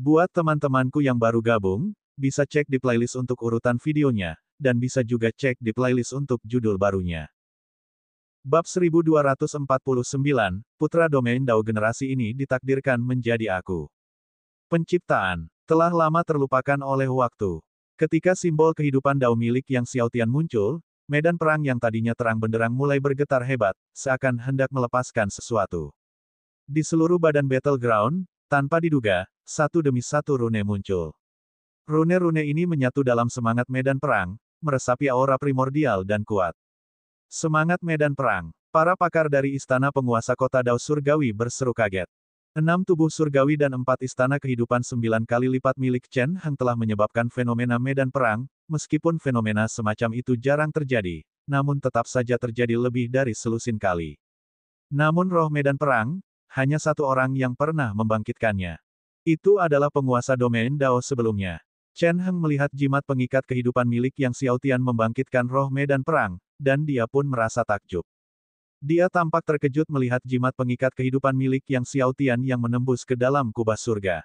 Buat teman-temanku yang baru gabung, bisa cek di playlist untuk urutan videonya, dan bisa juga cek di playlist untuk judul barunya. Bab 1249, Putra Domain Dao generasi ini ditakdirkan menjadi aku. Penciptaan telah lama terlupakan oleh waktu. Ketika simbol kehidupan Dao milik Yang Xiaotian muncul, medan perang yang tadinya terang benderang mulai bergetar hebat, seakan hendak melepaskan sesuatu. Di seluruh badan battleground, tanpa diduga, satu demi satu rune muncul. Rune-rune ini menyatu dalam semangat medan perang, meresapi aura primordial dan kuat. Semangat medan perang. Para pakar dari istana penguasa kota Dao Surgawi berseru kaget. 6 tubuh surgawi dan 4 istana kehidupan 9 kali lipat milik Chen Heng telah menyebabkan fenomena medan perang, meskipun fenomena semacam itu jarang terjadi, namun tetap saja terjadi lebih dari selusin kali. Namun roh medan perang, hanya satu orang yang pernah membangkitkannya. Itu adalah penguasa domain Dao sebelumnya. Chen Heng melihat jimat pengikat kehidupan milik Yang Xiaotian membangkitkan roh medan perang, dan dia pun merasa takjub. Dia tampak terkejut melihat jimat pengikat kehidupan milik Yang Xiaotian yang menembus ke dalam kubah surga.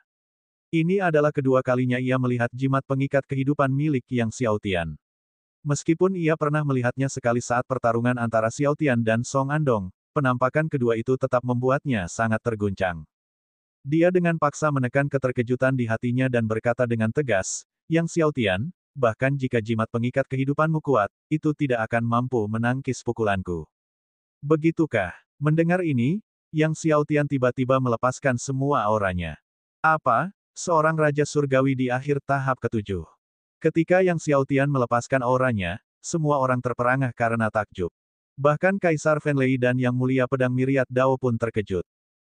Ini adalah kedua kalinya ia melihat jimat pengikat kehidupan milik Yang Xiaotian. Meskipun ia pernah melihatnya sekali saat pertarungan antara Xiaotian dan Song Andong, penampakan kedua itu tetap membuatnya sangat terguncang. Dia dengan paksa menekan keterkejutan di hatinya dan berkata dengan tegas, Yang Xiaotian, bahkan jika jimat pengikat kehidupanmu kuat, itu tidak akan mampu menangkis pukulanku. Begitukah? Mendengar ini, Yang Xiaotian tiba-tiba melepaskan semua auranya. Apa? Seorang Raja Surgawi di akhir tahap ketujuh. Ketika Yang Xiaotian melepaskan auranya, semua orang terperangah karena takjub. Bahkan Kaisar Fenlei dan Yang Mulia Pedang Myriad Dao pun terkejut.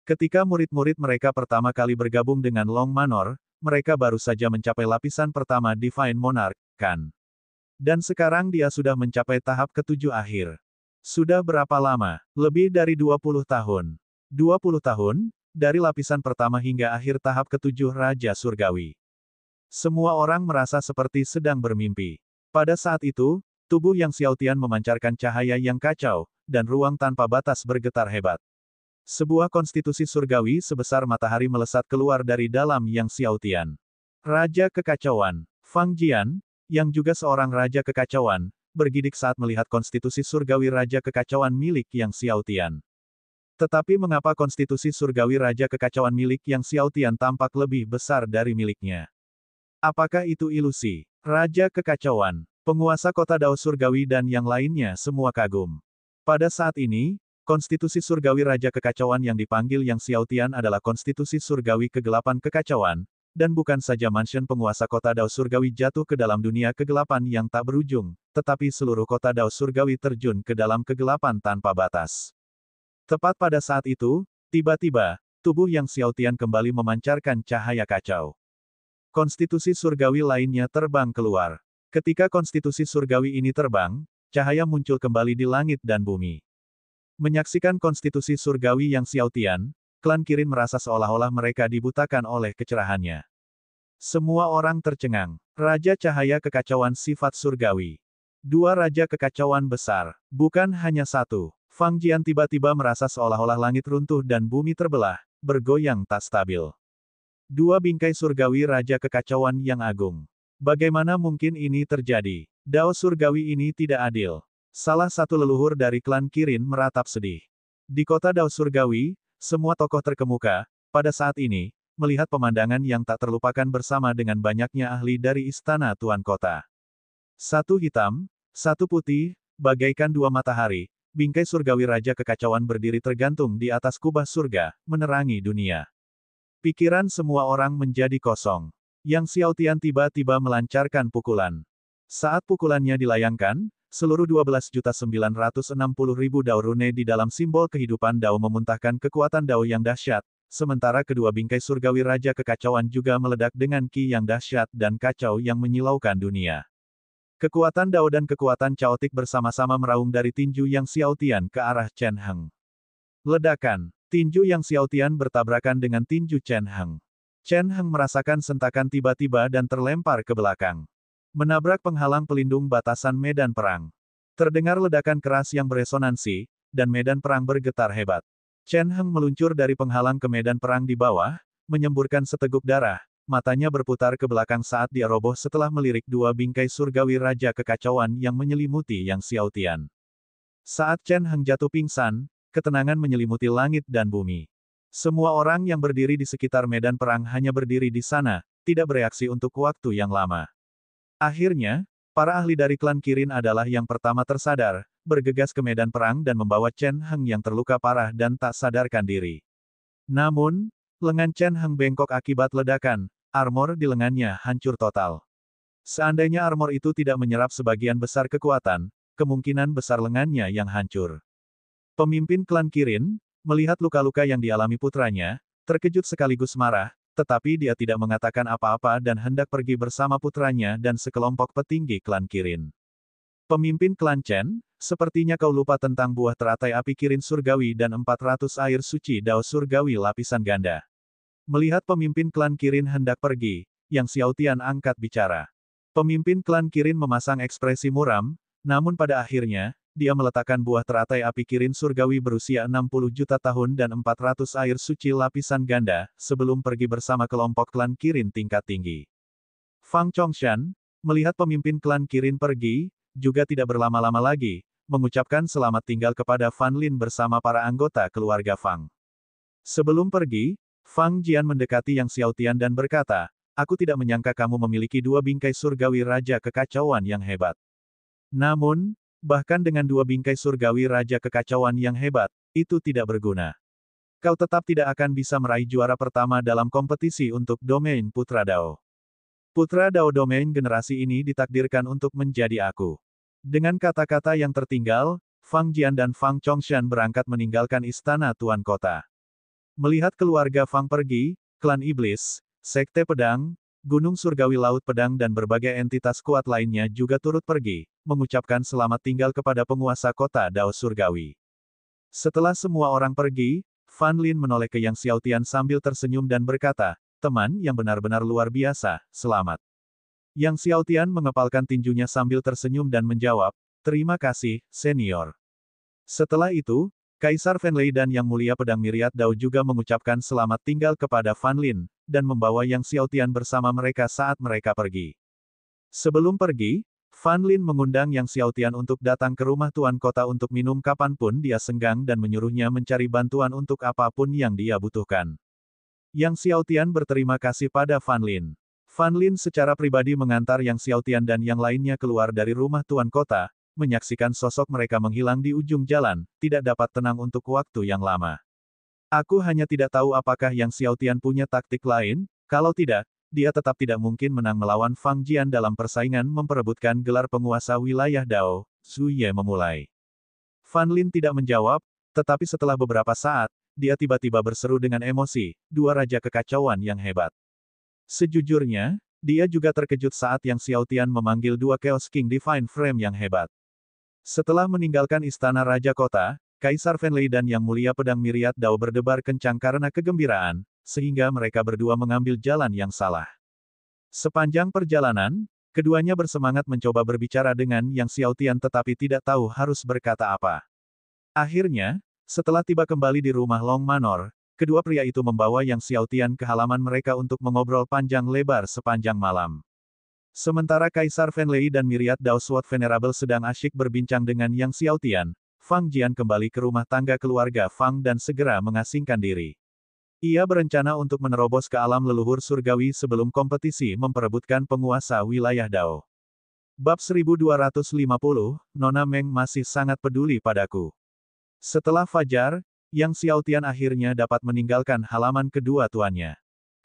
Ketika murid-murid mereka pertama kali bergabung dengan Long Manor, mereka baru saja mencapai lapisan pertama Divine Monarch, kan? Dan sekarang dia sudah mencapai tahap ketujuh akhir. Sudah berapa lama? Lebih dari 20 tahun. 20 tahun, dari lapisan pertama hingga akhir tahap ketujuh Raja Surgawi. Semua orang merasa seperti sedang bermimpi. Pada saat itu, tubuh Yang Xiaotian memancarkan cahaya yang kacau, dan ruang tanpa batas bergetar hebat. Sebuah konstitusi surgawi sebesar matahari melesat keluar dari dalam Yang Xiaotian. Raja Kekacauan, Fang Jian, yang juga seorang Raja Kekacauan, bergidik saat melihat konstitusi surgawi Raja Kekacauan milik Yang Xiaotian. Tetapi mengapa konstitusi surgawi Raja Kekacauan milik Yang Xiaotian tampak lebih besar dari miliknya? Apakah itu ilusi? Raja Kekacauan, penguasa kota Dao Surgawi dan yang lainnya semua kagum. Pada saat ini, konstitusi surgawi Raja Kekacauan yang dipanggil Yang Xiaotian adalah konstitusi surgawi kegelapan kekacauan, dan bukan saja mansion penguasa kota Dao Surgawi jatuh ke dalam dunia kegelapan yang tak berujung, tetapi seluruh kota Dao Surgawi terjun ke dalam kegelapan tanpa batas. Tepat pada saat itu, tiba-tiba, tubuh Yang Xiaotian kembali memancarkan cahaya kacau. Konstitusi surgawi lainnya terbang keluar. Ketika konstitusi surgawi ini terbang, cahaya muncul kembali di langit dan bumi. Menyaksikan konstitusi surgawi Yang Xiaotian, klan Kirin merasa seolah-olah mereka dibutakan oleh kecerahannya. Semua orang tercengang. Raja Cahaya Kekacauan Sifat Surgawi. Dua Raja Kekacauan besar, bukan hanya satu. Fang Jian tiba-tiba merasa seolah-olah langit runtuh dan bumi terbelah, bergoyang tak stabil. Dua bingkai surgawi Raja Kekacauan yang agung. Bagaimana mungkin ini terjadi? Dao surgawi ini tidak adil. Salah satu leluhur dari klan Kirin meratap sedih. Di kota Dao Surgawi, semua tokoh terkemuka, pada saat ini, melihat pemandangan yang tak terlupakan bersama dengan banyaknya ahli dari istana Tuan Kota. Satu hitam, satu putih, bagaikan dua matahari, bingkai surgawi Raja Kekacauan berdiri tergantung di atas kubah surga, menerangi dunia. Pikiran semua orang menjadi kosong. Yang Xiaotian tiba-tiba melancarkan pukulan. Saat pukulannya dilayangkan, seluruh 12.960.000 Dao rune di dalam simbol kehidupan Dao memuntahkan kekuatan Dao yang dahsyat, sementara kedua bingkai surgawi Raja Kekacauan juga meledak dengan ki yang dahsyat dan kacau yang menyilaukan dunia. Kekuatan Dao dan kekuatan caotik bersama-sama meraung dari tinju Yang Xiaotian ke arah Chen Heng. Ledakan. Tinju Yang Xiaotian bertabrakan dengan tinju Chen Heng. Chen Heng merasakan sentakan tiba-tiba dan terlempar ke belakang. Menabrak penghalang pelindung batasan medan perang. Terdengar ledakan keras yang beresonansi, dan medan perang bergetar hebat. Chen Heng meluncur dari penghalang ke medan perang di bawah, menyemburkan seteguk darah, matanya berputar ke belakang saat dia roboh setelah melirik dua bingkai surgawi Raja Kekacauan yang menyelimuti Yang Xiaotian. Saat Chen Heng jatuh pingsan, ketenangan menyelimuti langit dan bumi. Semua orang yang berdiri di sekitar medan perang hanya berdiri di sana, tidak bereaksi untuk waktu yang lama. Akhirnya, para ahli dari klan Kirin adalah yang pertama tersadar, bergegas ke medan perang dan membawa Chen Heng yang terluka parah dan tak sadarkan diri. Namun, lengan Chen Heng bengkok akibat ledakan, armor di lengannya hancur total. Seandainya armor itu tidak menyerap sebagian besar kekuatan, kemungkinan besar lengannya yang hancur. Pemimpin klan Kirin, melihat luka-luka yang dialami putranya, terkejut sekaligus marah, tetapi dia tidak mengatakan apa-apa dan hendak pergi bersama putranya dan sekelompok petinggi klan Kirin. Pemimpin klan Chen, sepertinya kau lupa tentang buah teratai api Kirin surgawi dan 400 air suci Dao surgawi lapisan ganda. Melihat pemimpin klan Kirin hendak pergi, Yang Xiaotian angkat bicara. Pemimpin klan Kirin memasang ekspresi muram, namun pada akhirnya, dia meletakkan buah teratai api Kirin surgawi berusia 60 juta tahun dan 400 air suci lapisan ganda, sebelum pergi bersama kelompok klan Kirin tingkat tinggi. Fang Chongshan, melihat pemimpin klan Kirin pergi, juga tidak berlama-lama lagi, mengucapkan selamat tinggal kepada Fan Lin bersama para anggota keluarga Fang. Sebelum pergi, Fang Jian mendekati Yang Xiaotian dan berkata, aku tidak menyangka kamu memiliki dua bingkai surgawi Raja Kekacauan yang hebat. Namun, bahkan dengan dua bingkai surgawi Raja Kekacauan yang hebat, itu tidak berguna. Kau tetap tidak akan bisa meraih juara pertama dalam kompetisi untuk domain Putra Dao. Putra Dao domain generasi ini ditakdirkan untuk menjadi aku. Dengan kata-kata yang tertinggal, Fang Jian dan Fang Chongshan berangkat meninggalkan istana Tuan Kota. Melihat keluarga Fang pergi, klan iblis, sekte pedang, gunung surgawi laut pedang dan berbagai entitas kuat lainnya juga turut pergi, mengucapkan selamat tinggal kepada penguasa kota Dao surgawi. Setelah semua orang pergi, Fan Lin menoleh ke Yang Xiaotian sambil tersenyum dan berkata, teman yang benar-benar luar biasa, selamat. Yang Xiaotian mengepalkan tinjunya sambil tersenyum dan menjawab, terima kasih, senior. Setelah itu, Kaisar Fanlei dan Yang Mulia Pedang Myriad Dao juga mengucapkan selamat tinggal kepada Fan Lin, dan membawa Yang Xiaotian bersama mereka saat mereka pergi. Sebelum pergi, Fan Lin mengundang Yang Xiaotian untuk datang ke rumah Tuan Kota untuk minum kapanpun dia senggang dan menyuruhnya mencari bantuan untuk apapun yang dia butuhkan. Yang Xiaotian berterima kasih pada Fan Lin. Fan Lin secara pribadi mengantar Yang Xiaotian dan yang lainnya keluar dari rumah Tuan Kota, menyaksikan sosok mereka menghilang di ujung jalan, tidak dapat tenang untuk waktu yang lama. Aku hanya tidak tahu apakah Yang Xiaotian punya taktik lain, kalau tidak, dia tetap tidak mungkin menang melawan Fang Jian dalam persaingan memperebutkan gelar penguasa wilayah Dao. Zhu Ye memulai. Fan Lin tidak menjawab, tetapi setelah beberapa saat, dia tiba-tiba berseru dengan emosi, dua raja kekacauan yang hebat. Sejujurnya, dia juga terkejut saat Yang Xiaotian memanggil dua Chaos King Divine Frame yang hebat. Setelah meninggalkan istana Raja Kota, Kaisar Fanlei dan Yang Mulia Pedang Myriad Dao berdebar kencang karena kegembiraan, sehingga mereka berdua mengambil jalan yang salah. Sepanjang perjalanan, keduanya bersemangat mencoba berbicara dengan Yang Xiaotian tetapi tidak tahu harus berkata apa. Akhirnya, setelah tiba kembali di rumah Long Manor, kedua pria itu membawa Yang Xiaotian ke halaman mereka untuk mengobrol panjang lebar sepanjang malam. Sementara Kaisar Fanlei dan Myriad Dao Sword Venerable sedang asyik berbincang dengan Yang Xiaotian, Fang Jian kembali ke rumah tangga keluarga Fang dan segera mengasingkan diri. Ia berencana untuk menerobos ke alam leluhur surgawi sebelum kompetisi memperebutkan penguasa wilayah Dao. Bab 1250, Nona Meng masih sangat peduli padaku. Setelah fajar, Yang Xiaotian akhirnya dapat meninggalkan halaman kedua tuannya.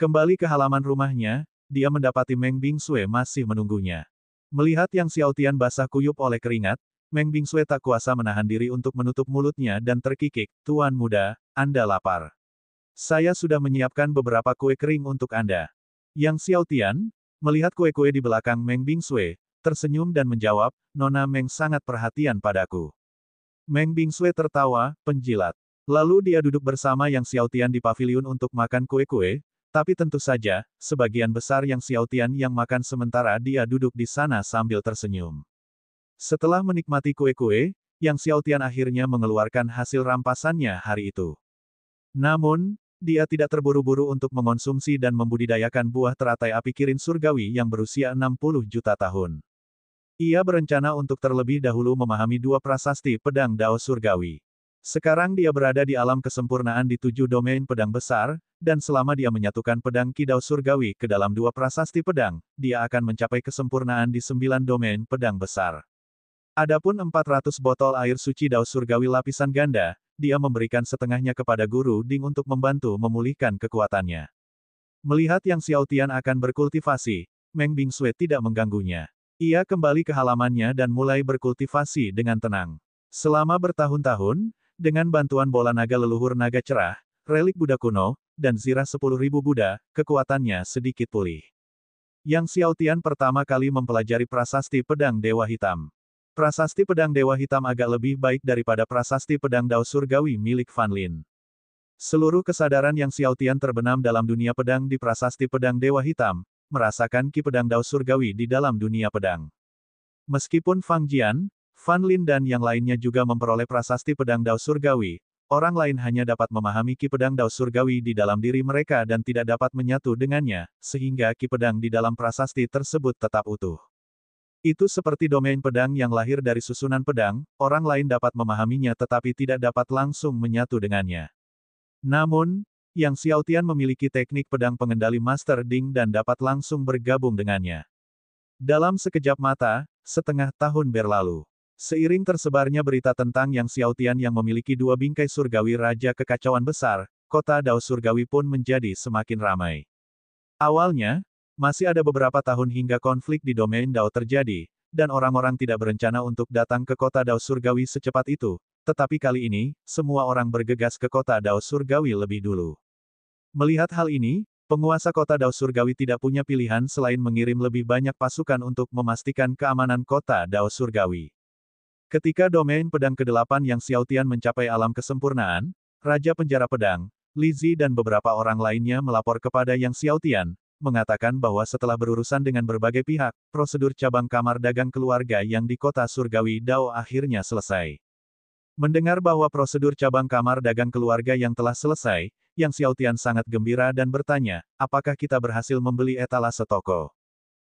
Kembali ke halaman rumahnya, dia mendapati Meng Bingsue masih menunggunya. Melihat Yang Xiaotian basah kuyup oleh keringat, Meng Bingsue tak kuasa menahan diri untuk menutup mulutnya dan terkikik, Tuan muda, Anda lapar. Saya sudah menyiapkan beberapa kue kering untuk Anda. Yang Xiaotian, melihat kue-kue di belakang Meng Bingsue, tersenyum dan menjawab, Nona Meng sangat perhatian padaku. Meng Bingsue tertawa, penjilat. Lalu dia duduk bersama Yang Xiaotian di paviliun untuk makan kue-kue, tapi tentu saja, sebagian besar Yang Xiaotian yang makan sementara dia duduk di sana sambil tersenyum. Setelah menikmati kue-kue, Yang Xiaotian akhirnya mengeluarkan hasil rampasannya hari itu. Namun, dia tidak terburu-buru untuk mengonsumsi dan membudidayakan buah teratai api kirin surgawi yang berusia 60 juta tahun. Ia berencana untuk terlebih dahulu memahami dua prasasti pedang Dao surgawi. Sekarang dia berada di alam kesempurnaan di 7 domain pedang besar, dan selama dia menyatukan pedang Ki Dao surgawi ke dalam dua prasasti pedang, dia akan mencapai kesempurnaan di 9 domain pedang besar. Adapun 400 botol air suci Dao surgawi lapisan ganda, dia memberikan setengahnya kepada Guru Ding untuk membantu memulihkan kekuatannya. Melihat Yang Xiaotian akan berkultivasi, Meng Bingsue tidak mengganggunya. Ia kembali ke halamannya dan mulai berkultivasi dengan tenang. Selama bertahun-tahun, dengan bantuan bola naga leluhur naga cerah, relik Buddha kuno, dan zirah 10.000 Buddha, kekuatannya sedikit pulih. Yang Xiaotian pertama kali mempelajari prasasti pedang Dewa Hitam. Prasasti pedang Dewa Hitam agak lebih baik daripada prasasti pedang Dao surgawi milik Fan Lin. Seluruh kesadaran Yang Xiaotian terbenam dalam dunia pedang di prasasti pedang Dewa Hitam, merasakan ki pedang Dao surgawi di dalam dunia pedang. Meskipun Fang Jian, Fan Lin dan yang lainnya juga memperoleh prasasti pedang Dao surgawi, orang lain hanya dapat memahami ki pedang Dao surgawi di dalam diri mereka dan tidak dapat menyatu dengannya, sehingga ki pedang di dalam prasasti tersebut tetap utuh. Itu seperti domain pedang yang lahir dari susunan pedang, orang lain dapat memahaminya tetapi tidak dapat langsung menyatu dengannya. Namun, Yang Xiaotian memiliki teknik pedang pengendali Master Ding dan dapat langsung bergabung dengannya. Dalam sekejap mata, setengah tahun berlalu. Seiring tersebarnya berita tentang Yang Xiaotian yang memiliki dua bingkai surgawi Raja Kekacauan Besar, kota Dao surgawi pun menjadi semakin ramai. Awalnya, masih ada beberapa tahun hingga konflik di domain Dao terjadi, dan orang-orang tidak berencana untuk datang ke kota Dao surgawi secepat itu, tetapi kali ini, semua orang bergegas ke kota Dao surgawi lebih dulu. Melihat hal ini, penguasa kota Dao surgawi tidak punya pilihan selain mengirim lebih banyak pasukan untuk memastikan keamanan kota Dao surgawi. Ketika domain pedang ke-8 Yang Xiaotian mencapai alam kesempurnaan, Raja Penjara Pedang, Li Zi dan beberapa orang lainnya melapor kepada Yang Xiaotian, mengatakan bahwa setelah berurusan dengan berbagai pihak, prosedur cabang kamar dagang keluarga yang di kota surgawi Dao akhirnya selesai. Mendengar bahwa prosedur cabang kamar dagang keluarga yang telah selesai, Yang Xiaotian sangat gembira dan bertanya, apakah kita berhasil membeli etalase toko?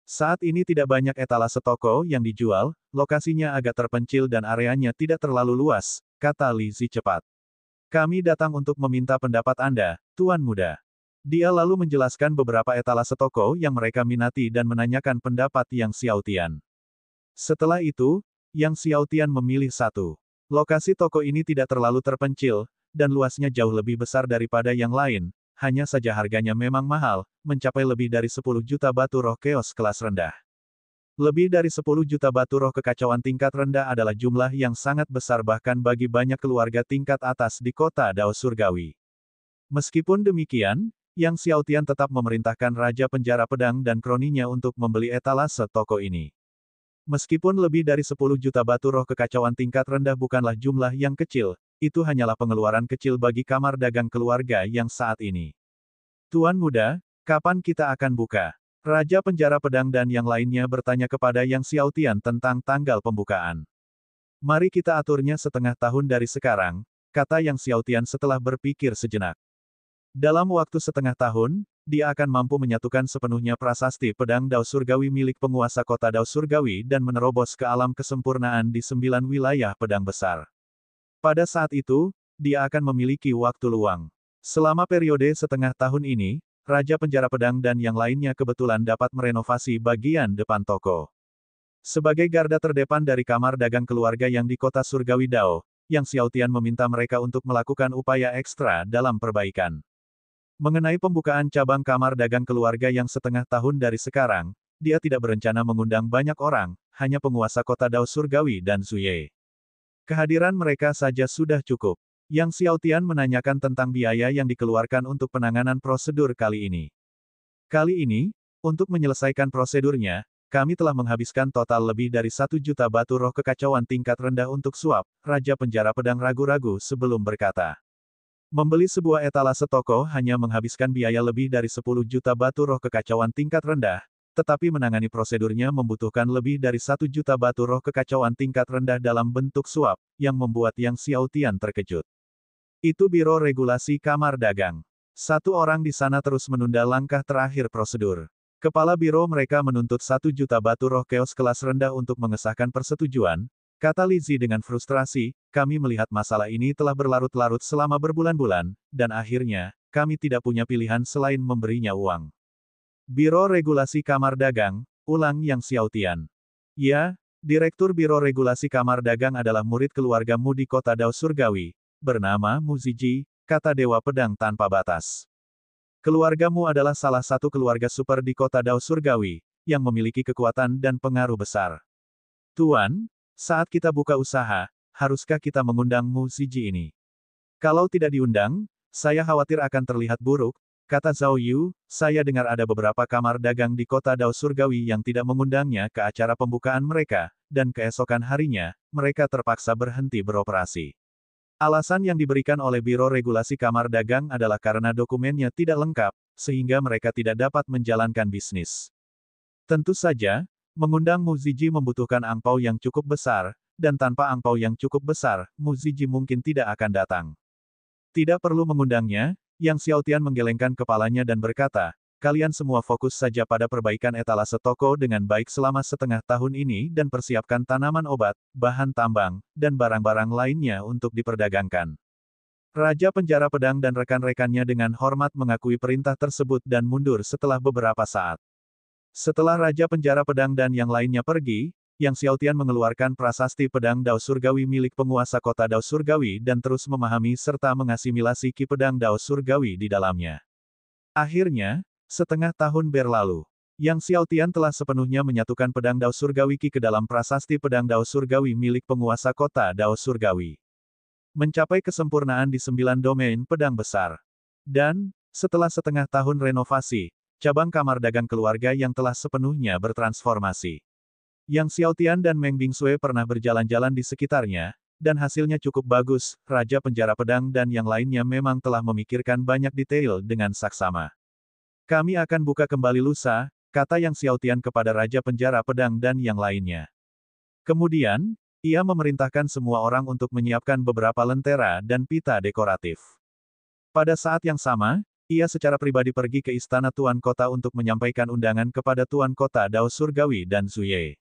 Saat ini tidak banyak etalase toko yang dijual, lokasinya agak terpencil dan areanya tidak terlalu luas, kata Li Zi cepat. Kami datang untuk meminta pendapat Anda, Tuan Muda. Dia lalu menjelaskan beberapa etalase toko yang mereka minati dan menanyakan pendapat Yang Xiaotian. Setelah itu, Yang Xiaotian memilih satu. Lokasi toko ini tidak terlalu terpencil, dan luasnya jauh lebih besar daripada yang lain, hanya saja harganya memang mahal, mencapai lebih dari 10 juta batu roh keos kelas rendah. Lebih dari 10 juta batu roh kekacauan tingkat rendah adalah jumlah yang sangat besar bahkan bagi banyak keluarga tingkat atas di kota Dao surgawi. Meskipun demikian, Yang Xiaotian tetap memerintahkan Raja Penjara Pedang dan kroninya untuk membeli etalase toko ini. Meskipun lebih dari 10 juta batu roh kekacauan tingkat rendah bukanlah jumlah yang kecil, itu hanyalah pengeluaran kecil bagi kamar dagang keluarga yang saat ini. Tuan Muda, kapan kita akan buka? Raja Penjara Pedang dan yang lainnya bertanya kepada Yang Xiaotian tentang tanggal pembukaan. Mari kita aturnya setengah tahun dari sekarang, kata Yang Xiaotian setelah berpikir sejenak. Dalam waktu setengah tahun, dia akan mampu menyatukan sepenuhnya prasasti pedang Dao surgawi milik penguasa kota Dao surgawi dan menerobos ke alam kesempurnaan di 9 wilayah pedang besar. Pada saat itu, dia akan memiliki waktu luang. Selama periode setengah tahun ini, Raja Penjara Pedang dan yang lainnya kebetulan dapat merenovasi bagian depan toko. Sebagai garda terdepan dari kamar dagang keluarga yang di kota surgawi Dao, Yang Xiaotian meminta mereka untuk melakukan upaya ekstra dalam perbaikan. Mengenai pembukaan cabang kamar dagang keluarga yang setengah tahun dari sekarang, dia tidak berencana mengundang banyak orang, hanya penguasa kota Dao surgawi dan Zuye. Kehadiran mereka saja sudah cukup. Yang Xiaotian menanyakan tentang biaya yang dikeluarkan untuk penanganan prosedur kali ini. Kali ini, untuk menyelesaikan prosedurnya, kami telah menghabiskan total lebih dari 1 juta batu roh kekacauan tingkat rendah untuk suap, Raja Penjara Pedang ragu-ragu sebelum berkata. Membeli sebuah etalase toko hanya menghabiskan biaya lebih dari 10 juta batu roh kekacauan tingkat rendah, tetapi menangani prosedurnya membutuhkan lebih dari 1 juta batu roh kekacauan tingkat rendah dalam bentuk suap, yang membuat Yang Xiaotian terkejut. Itu Biro Regulasi Kamar Dagang. Satu orang di sana terus menunda langkah terakhir prosedur. Kepala biro mereka menuntut 1 juta batu roh chaos kelas rendah untuk mengesahkan persetujuan, kata Lizzie dengan frustrasi, kami melihat masalah ini telah berlarut-larut selama berbulan-bulan, dan akhirnya, kami tidak punya pilihan selain memberinya uang. Biro Regulasi Kamar Dagang, ulang Yang Xiaotian. Ya, Direktur Biro Regulasi Kamar Dagang adalah murid keluargamu di kota Dao Surgawi, bernama Muziji, kata Dewa Pedang Tanpa Batas. Keluargamu adalah salah satu keluarga super di kota Dao Surgawi, yang memiliki kekuatan dan pengaruh besar. Tuan, saat kita buka usaha, haruskah kita mengundang Muziji ini? Kalau tidak diundang, saya khawatir akan terlihat buruk, kata Zhao Yu, saya dengar ada beberapa kamar dagang di kota Dao Surgawi yang tidak mengundangnya ke acara pembukaan mereka, dan keesokan harinya, mereka terpaksa berhenti beroperasi. Alasan yang diberikan oleh Biro Regulasi Kamar Dagang adalah karena dokumennya tidak lengkap, sehingga mereka tidak dapat menjalankan bisnis. Tentu saja, mengundang Muziji membutuhkan angpau yang cukup besar, dan tanpa angpau yang cukup besar, Muziji mungkin tidak akan datang. Tidak perlu mengundangnya, Yang Xiaotian menggelengkan kepalanya dan berkata, kalian semua fokus saja pada perbaikan etalase toko dengan baik selama setengah tahun ini dan persiapkan tanaman obat, bahan tambang, dan barang-barang lainnya untuk diperdagangkan. Raja Penjara Pedang dan rekan-rekannya dengan hormat mengakui perintah tersebut dan mundur setelah beberapa saat. Setelah Raja Penjara Pedang dan yang lainnya pergi, Yang Xiaotian mengeluarkan prasasti pedang Dao Surgawi milik penguasa kota Dao Surgawi dan terus memahami serta mengasimilasi ki pedang Dao Surgawi di dalamnya. Akhirnya, setengah tahun berlalu, Yang Xiaotian telah sepenuhnya menyatukan pedang Dao Surgawi Ki ke dalam prasasti pedang Dao Surgawi milik penguasa kota Dao Surgawi. Mencapai kesempurnaan di 9 domain pedang besar. Dan, setelah setengah tahun renovasi, cabang kamar dagang keluarga yang telah sepenuhnya bertransformasi. Yang Xiaotian dan Meng Bingsue pernah berjalan-jalan di sekitarnya, dan hasilnya cukup bagus, Raja Penjara Pedang dan yang lainnya memang telah memikirkan banyak detail dengan saksama. Kami akan buka kembali lusa, kata Yang Xiaotian kepada Raja Penjara Pedang dan yang lainnya. Kemudian, ia memerintahkan semua orang untuk menyiapkan beberapa lentera dan pita dekoratif. Pada saat yang sama, ia secara pribadi pergi ke istana Tuan Kota untuk menyampaikan undangan kepada Tuan Kota Dao Surgawi dan Zuye.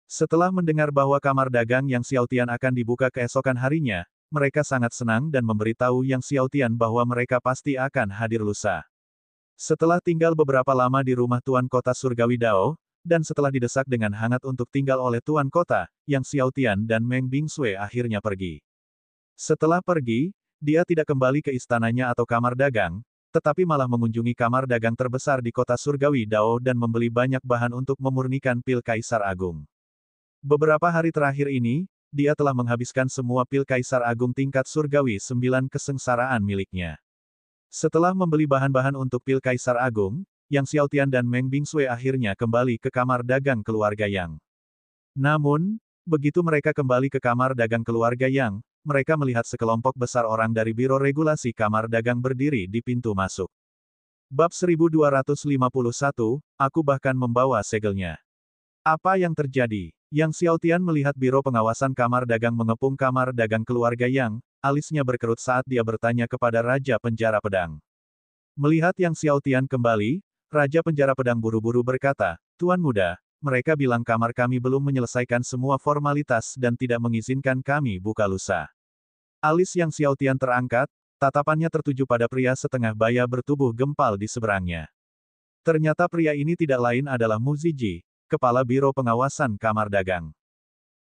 Setelah mendengar bahwa kamar dagang Yang Xiaotian akan dibuka keesokan harinya, mereka sangat senang dan memberitahu Yang Xiaotian bahwa mereka pasti akan hadir lusa. Setelah tinggal beberapa lama di rumah Tuan Kota Surgawi Dao, dan setelah didesak dengan hangat untuk tinggal oleh Tuan Kota, Yang Xiaotian dan Meng Bingsue akhirnya pergi. Setelah pergi, dia tidak kembali ke istananya atau kamar dagang, tetapi malah mengunjungi kamar dagang terbesar di kota Surgawi Dao dan membeli banyak bahan untuk memurnikan pil Kaisar Agung. Beberapa hari terakhir ini, dia telah menghabiskan semua pil Kaisar Agung tingkat Surgawi 9 kesengsaraan miliknya. Setelah membeli bahan-bahan untuk pil Kaisar Agung, Yang Xiaotian dan Meng Bingsue akhirnya kembali ke kamar dagang keluarga Yang. Namun, begitu mereka kembali ke kamar dagang keluarga Yang, mereka melihat sekelompok besar orang dari Biro Regulasi Kamar Dagang berdiri di pintu masuk. Bab 1251, aku bahkan membawa segelnya. Apa yang terjadi? Yang Xiaotian melihat Biro Pengawasan Kamar Dagang mengepung kamar dagang keluarga Yang, alisnya berkerut saat dia bertanya kepada Raja Penjara Pedang. Melihat Yang Xiaotian kembali, Raja Penjara Pedang buru-buru berkata, Tuan Muda, mereka bilang kamar kami belum menyelesaikan semua formalitas dan tidak mengizinkan kami buka lusa. Alis Yang Xiaotian terangkat, tatapannya tertuju pada pria setengah baya bertubuh gempal di seberangnya. Ternyata pria ini tidak lain adalah Muziji, Kepala Biro Pengawasan Kamar Dagang.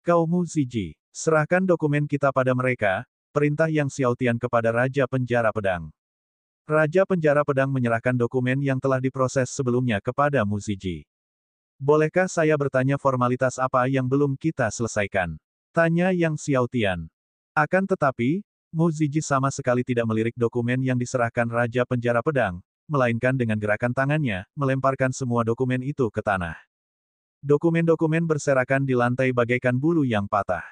Kau Muziji, serahkan dokumen kita pada mereka, perintah Yang Xiaotian kepada Raja Penjara Pedang. Raja Penjara Pedang menyerahkan dokumen yang telah diproses sebelumnya kepada Muziji. Bolehkah saya bertanya formalitas apa yang belum kita selesaikan? Tanya Yang Xiaotian. Akan tetapi, Muziji sama sekali tidak melirik dokumen yang diserahkan Raja Penjara Pedang, melainkan dengan gerakan tangannya, melemparkan semua dokumen itu ke tanah. Dokumen-dokumen berserakan di lantai bagaikan bulu yang patah.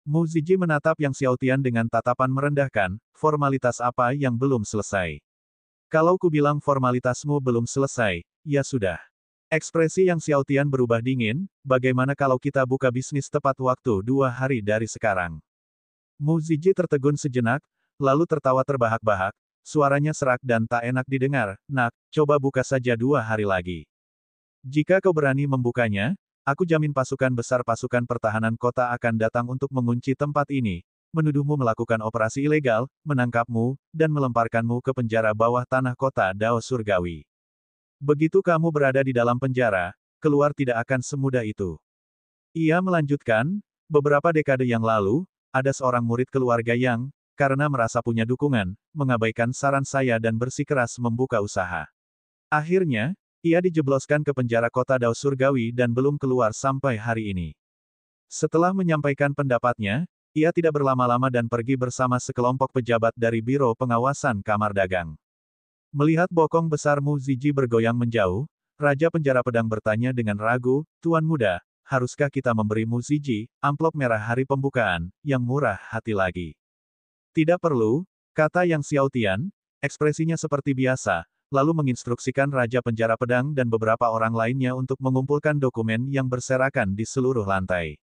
Muziji menatap Yang Xiaotian dengan tatapan merendahkan, formalitas apa yang belum selesai? Kalau ku bilang formalitasmu belum selesai, ya sudah. Ekspresi Yang Xiaotian berubah dingin, bagaimana kalau kita buka bisnis tepat waktu 2 hari dari sekarang? Muziji tertegun sejenak, lalu tertawa terbahak-bahak, suaranya serak dan tak enak didengar. Nak, coba buka saja 2 hari lagi. Jika kau berani membukanya, aku jamin pasukan besar pasukan pertahanan kota akan datang untuk mengunci tempat ini, menuduhmu melakukan operasi ilegal, menangkapmu, dan melemparkanmu ke penjara bawah tanah kota Dao Surgawi. Begitu kamu berada di dalam penjara, keluar tidak akan semudah itu. Ia melanjutkan, beberapa dekade yang lalu, ada seorang murid keluarga yang, karena merasa punya dukungan, mengabaikan saran saya dan bersikeras membuka usaha. Akhirnya, ia dijebloskan ke penjara kota Dao Surgawi dan belum keluar sampai hari ini. Setelah menyampaikan pendapatnya, ia tidak berlama-lama dan pergi bersama sekelompok pejabat dari Biro Pengawasan Kamar Dagang. Melihat bokong besar Mu Ziji bergoyang menjauh, Raja Penjara Pedang bertanya dengan ragu, "Tuan Muda, haruskah kita memberi Mu Ziji amplop merah hari pembukaan, yang murah hati lagi?" "Tidak perlu," kata Yang Xiaotian, ekspresinya seperti biasa, lalu menginstruksikan Raja Penjara Pedang dan beberapa orang lainnya untuk mengumpulkan dokumen yang berserakan di seluruh lantai.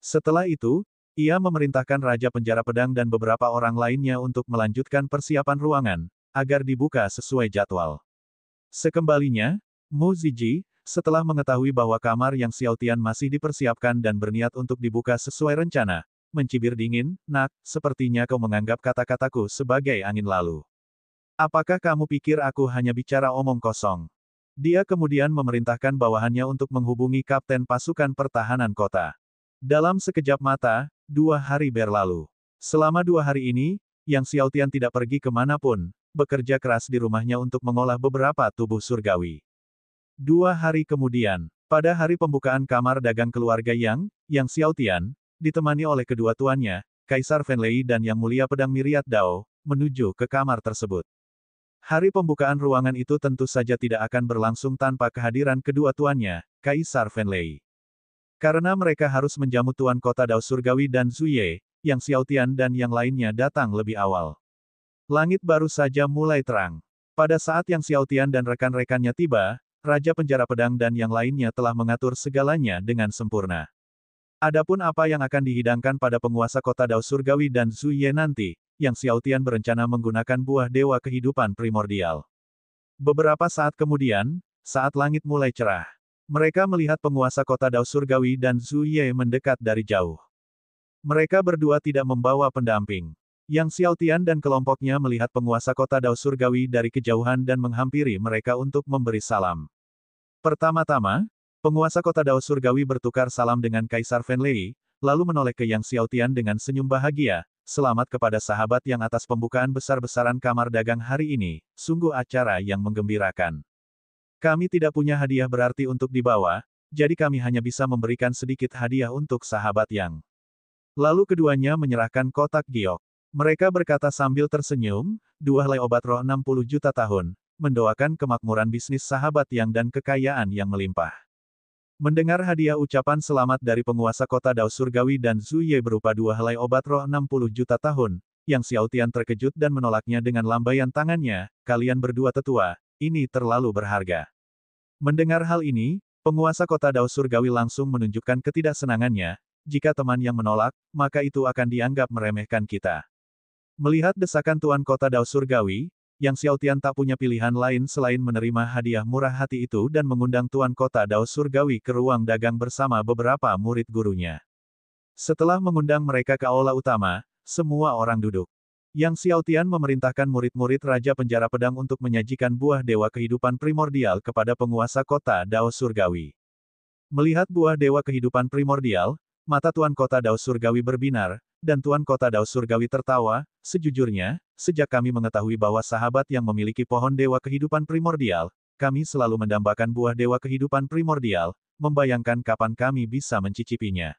Setelah itu, ia memerintahkan Raja Penjara Pedang dan beberapa orang lainnya untuk melanjutkan persiapan ruangan, agar dibuka sesuai jadwal. Sekembalinya, Mu Ziji, setelah mengetahui bahwa kamar Yang Xiaotian masih dipersiapkan dan berniat untuk dibuka sesuai rencana, mencibir dingin, "Nak, sepertinya kau menganggap kata-kataku sebagai angin lalu. Apakah kamu pikir aku hanya bicara omong kosong?" Dia kemudian memerintahkan bawahannya untuk menghubungi Kapten Pasukan Pertahanan Kota. Dalam sekejap mata, 2 hari berlalu. Selama 2 hari ini, Yang Xiaotian tidak pergi kemanapun, bekerja keras di rumahnya untuk mengolah beberapa tubuh surgawi. 2 hari kemudian, pada hari pembukaan kamar dagang keluarga Yang Xiaotian, ditemani oleh kedua tuannya, Kaisar Fenlei dan Yang Mulia Pedang Myriad Dao, menuju ke kamar tersebut. Hari pembukaan ruangan itu tentu saja tidak akan berlangsung tanpa kehadiran kedua tuannya, Kaisar Fenlei. Karena mereka harus menjamu Tuan Kota Dao Surgawi dan Zuye, Yang Xiaotian dan yang lainnya datang lebih awal. Langit baru saja mulai terang. Pada saat Yang Xiaotian dan rekan-rekannya tiba, Raja Penjara Pedang dan yang lainnya telah mengatur segalanya dengan sempurna. Adapun apa yang akan dihidangkan pada penguasa kota Dao Surgawi dan Zuye nanti, Yang Xiaotian berencana menggunakan buah dewa kehidupan primordial. Beberapa saat kemudian, saat langit mulai cerah, mereka melihat penguasa kota Dao Surgawi dan Zuye mendekat dari jauh. Mereka berdua tidak membawa pendamping. Yang Xiaotian dan kelompoknya melihat penguasa kota Dao Surgawi dari kejauhan dan menghampiri mereka untuk memberi salam. Pertama-tama, penguasa kota Dao Surgawi bertukar salam dengan Kaisar Fenlei, lalu menoleh ke Yang Xiaotian dengan senyum bahagia, "Selamat kepada sahabat yang atas pembukaan besar-besaran kamar dagang hari ini, sungguh acara yang menggembirakan. Kami tidak punya hadiah berarti untuk dibawa, jadi kami hanya bisa memberikan sedikit hadiah untuk sahabat Yang." Lalu keduanya menyerahkan kotak giok. Mereka berkata sambil tersenyum, 2 helai obat roh 60 juta tahun, mendoakan kemakmuran bisnis sahabat Yang dan kekayaan yang melimpah. Mendengar hadiah ucapan selamat dari penguasa kota Dao Surgawi dan Zuye berupa 2 helai obat roh 60 juta tahun, Yang Xiaotian terkejut dan menolaknya dengan lambaian tangannya, "Kalian berdua tetua, ini terlalu berharga." Mendengar hal ini, penguasa kota Dao Surgawi langsung menunjukkan ketidaksenangannya, "Jika teman yang menolak, maka itu akan dianggap meremehkan kita." Melihat desakan Tuan Kota Dao Surgawi, Yang Xiaotian tak punya pilihan lain selain menerima hadiah murah hati itu dan mengundang Tuan Kota Dao Surgawi ke ruang dagang bersama beberapa murid gurunya. Setelah mengundang mereka ke aula utama, semua orang duduk. Yang Xiaotian memerintahkan murid-murid Raja Penjara Pedang untuk menyajikan buah dewa kehidupan primordial kepada penguasa kota Dao Surgawi. Melihat buah dewa kehidupan primordial, mata Tuan Kota Dao Surgawi berbinar, dan Tuan Kota Dao Surgawi tertawa, "Sejujurnya, sejak kami mengetahui bahwa sahabat yang memiliki pohon dewa kehidupan primordial, kami selalu mendambakan buah dewa kehidupan primordial, membayangkan kapan kami bisa mencicipinya."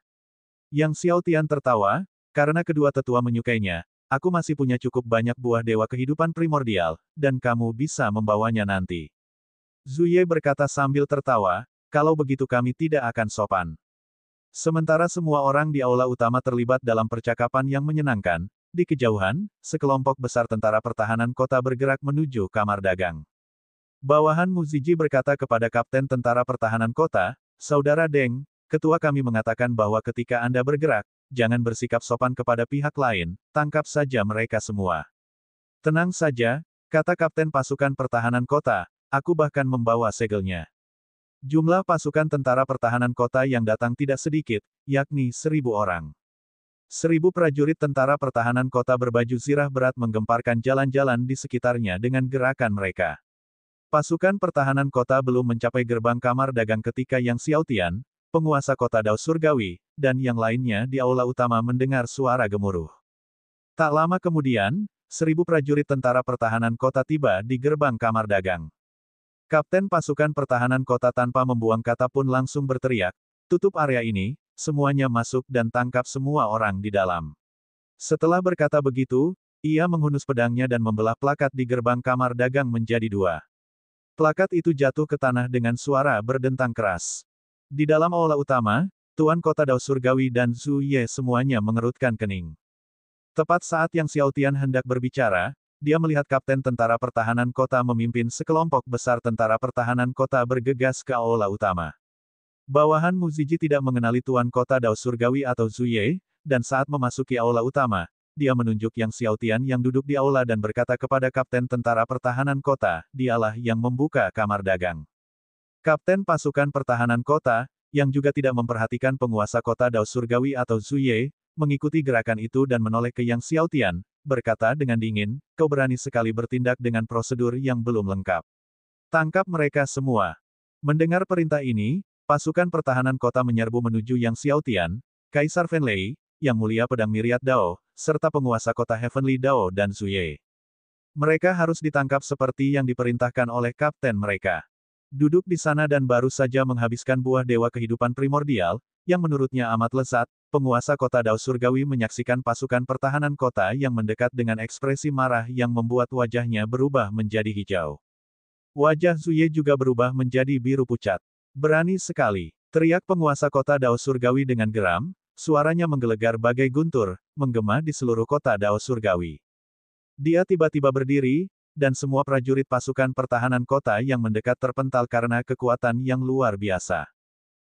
Yang Xiaotian tertawa, karena kedua tetua menyukainya, "Aku masih punya cukup banyak buah dewa kehidupan primordial, dan kamu bisa membawanya nanti." Zuye berkata sambil tertawa, "Kalau begitu kami tidak akan sopan." Sementara semua orang di aula utama terlibat dalam percakapan yang menyenangkan, di kejauhan, sekelompok besar tentara pertahanan kota bergerak menuju kamar dagang. Bawahan Mu Ziji berkata kepada Kapten Tentara Pertahanan Kota, "Saudara Deng, ketua kami mengatakan bahwa ketika Anda bergerak, jangan bersikap sopan kepada pihak lain, tangkap saja mereka semua." "Tenang saja, Kata Kapten Pasukan Pertahanan Kota, aku bahkan membawa segelnya. Jumlah pasukan tentara pertahanan kota yang datang tidak sedikit, yakni 1.000 orang. 1.000 prajurit tentara pertahanan kota berbaju zirah berat menggemparkan jalan-jalan di sekitarnya dengan gerakan mereka. Pasukan pertahanan kota belum mencapai gerbang kamar dagang ketika Yang Xiaotian, penguasa kota Dao Surgawi, dan yang lainnya di aula utama mendengar suara gemuruh. Tak lama kemudian, 1.000 prajurit tentara pertahanan kota tiba di gerbang kamar dagang. Kapten pasukan pertahanan kota tanpa membuang kata pun langsung berteriak, tutup area ini, semuanya masuk dan tangkap semua orang di dalam. Setelah berkata begitu, ia menghunus pedangnya dan membelah plakat di gerbang kamar dagang menjadi 2. Plakat itu jatuh ke tanah dengan suara berdentang keras. Di dalam aula utama, Tuan Kota Dao Surgawi dan Zhu Ye semuanya mengerutkan kening. Tepat saat Yang Xiaotian hendak berbicara, dia melihat Kapten Tentara Pertahanan Kota memimpin sekelompok besar tentara pertahanan kota bergegas ke aula utama. Bawahan Muziji tidak mengenali Tuan Kota Dao Surgawi atau Zhu Ye, dan saat memasuki aula utama, dia menunjuk Yang Xiaotian yang duduk di aula dan berkata kepada Kapten Tentara Pertahanan Kota, dialah yang membuka kamar dagang. Kapten Pasukan Pertahanan Kota, yang juga tidak memperhatikan penguasa kota Dao Surgawi atau Zhu Ye, mengikuti gerakan itu dan menoleh ke Yang Xiaotian, berkata dengan dingin, kau berani sekali bertindak dengan prosedur yang belum lengkap. Tangkap mereka semua. Mendengar perintah ini, pasukan pertahanan kota menyerbu menuju Yang Xiaotian, Kaisar Fenlei, Yang Mulia Pedang Myriad Dao, serta penguasa kota Heavenly Dao dan Zhu Ye. Mereka harus ditangkap seperti yang diperintahkan oleh kapten mereka. Duduk di sana dan baru saja menghabiskan buah dewa kehidupan primordial, yang menurutnya amat lezat, penguasa kota Dao Surgawi menyaksikan pasukan pertahanan kota yang mendekat dengan ekspresi marah yang membuat wajahnya berubah menjadi hijau. Wajah Zhu Ye juga berubah menjadi biru pucat. Berani sekali, teriak penguasa kota Dao Surgawi dengan geram, suaranya menggelegar bagai guntur, menggema di seluruh kota Dao Surgawi. Dia tiba-tiba berdiri, dan semua prajurit pasukan pertahanan kota yang mendekat terpental karena kekuatan yang luar biasa.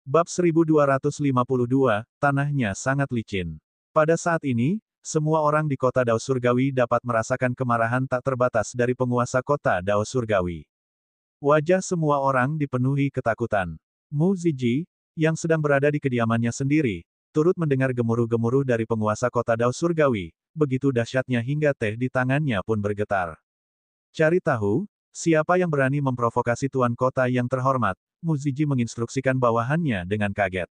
Bab 1252, tanahnya sangat licin. Pada saat ini, semua orang di kota Dao Surgawi dapat merasakan kemarahan tak terbatas dari penguasa kota Dao Surgawi. Wajah semua orang dipenuhi ketakutan. Mu Ziji, yang sedang berada di kediamannya sendiri, turut mendengar gemuruh-gemuruh dari penguasa kota Dao Surgawi, begitu dahsyatnya hingga teh di tangannya pun bergetar. Cari tahu, siapa yang berani memprovokasi tuan kota yang terhormat, Muziji menginstruksikan bawahannya dengan kaget.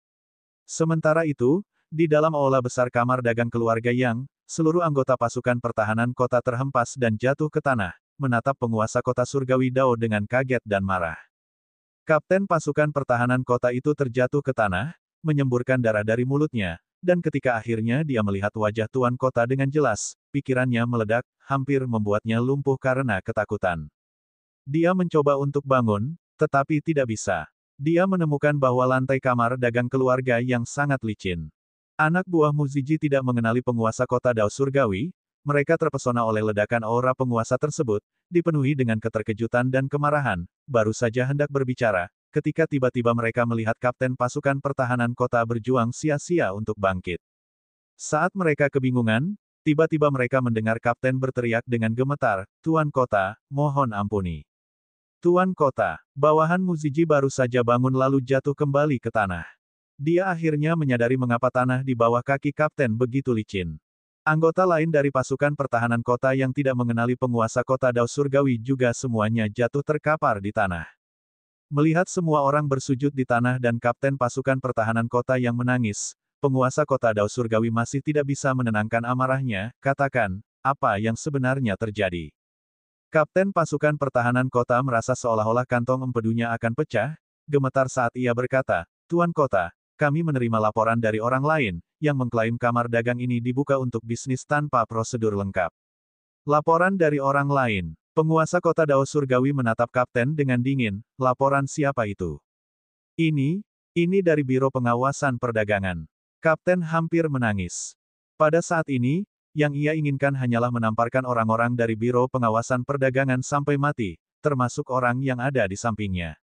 Sementara itu, di dalam aula besar kamar dagang keluarga Yang, seluruh anggota pasukan pertahanan kota terhempas dan jatuh ke tanah, menatap penguasa kota Surgawi Dao dengan kaget dan marah. Kapten pasukan pertahanan kota itu terjatuh ke tanah, menyemburkan darah dari mulutnya, dan ketika akhirnya dia melihat wajah tuan kota dengan jelas, pikirannya meledak, hampir membuatnya lumpuh karena ketakutan. Dia mencoba untuk bangun, tetapi tidak bisa. Dia menemukan bahwa lantai kamar dagang keluarga yang sangat licin. Anak buah Muziji tidak mengenali penguasa kota Dao Surgawi, mereka terpesona oleh ledakan aura penguasa tersebut, dipenuhi dengan keterkejutan dan kemarahan, baru saja hendak berbicara, ketika tiba-tiba mereka melihat kapten pasukan pertahanan kota berjuang sia-sia untuk bangkit. Saat mereka kebingungan, tiba-tiba mereka mendengar kapten berteriak dengan gemetar, Tuan Kota, mohon ampuni. Tuan Kota, bawahan Muziji baru saja bangun lalu jatuh kembali ke tanah. Dia akhirnya menyadari mengapa tanah di bawah kaki kapten begitu licin. Anggota lain dari pasukan pertahanan kota yang tidak mengenali penguasa kota Dao Surgawi juga semuanya jatuh terkapar di tanah. Melihat semua orang bersujud di tanah dan kapten pasukan pertahanan kota yang menangis, penguasa kota Dao Surgawi masih tidak bisa menenangkan amarahnya, katakan, apa yang sebenarnya terjadi. Kapten pasukan pertahanan kota merasa seolah-olah kantong empedunya akan pecah, gemetar saat ia berkata, Tuan Kota, kami menerima laporan dari orang lain, yang mengklaim kamar dagang ini dibuka untuk bisnis tanpa prosedur lengkap. Laporan dari orang lain. Penguasa kota Dao Surgawi menatap kapten dengan dingin, laporan siapa itu? Ini dari Biro Pengawasan Perdagangan. Kapten hampir menangis. Pada saat ini, yang ia inginkan hanyalah menamparkan orang-orang dari Biro Pengawasan Perdagangan sampai mati, termasuk orang yang ada di sampingnya.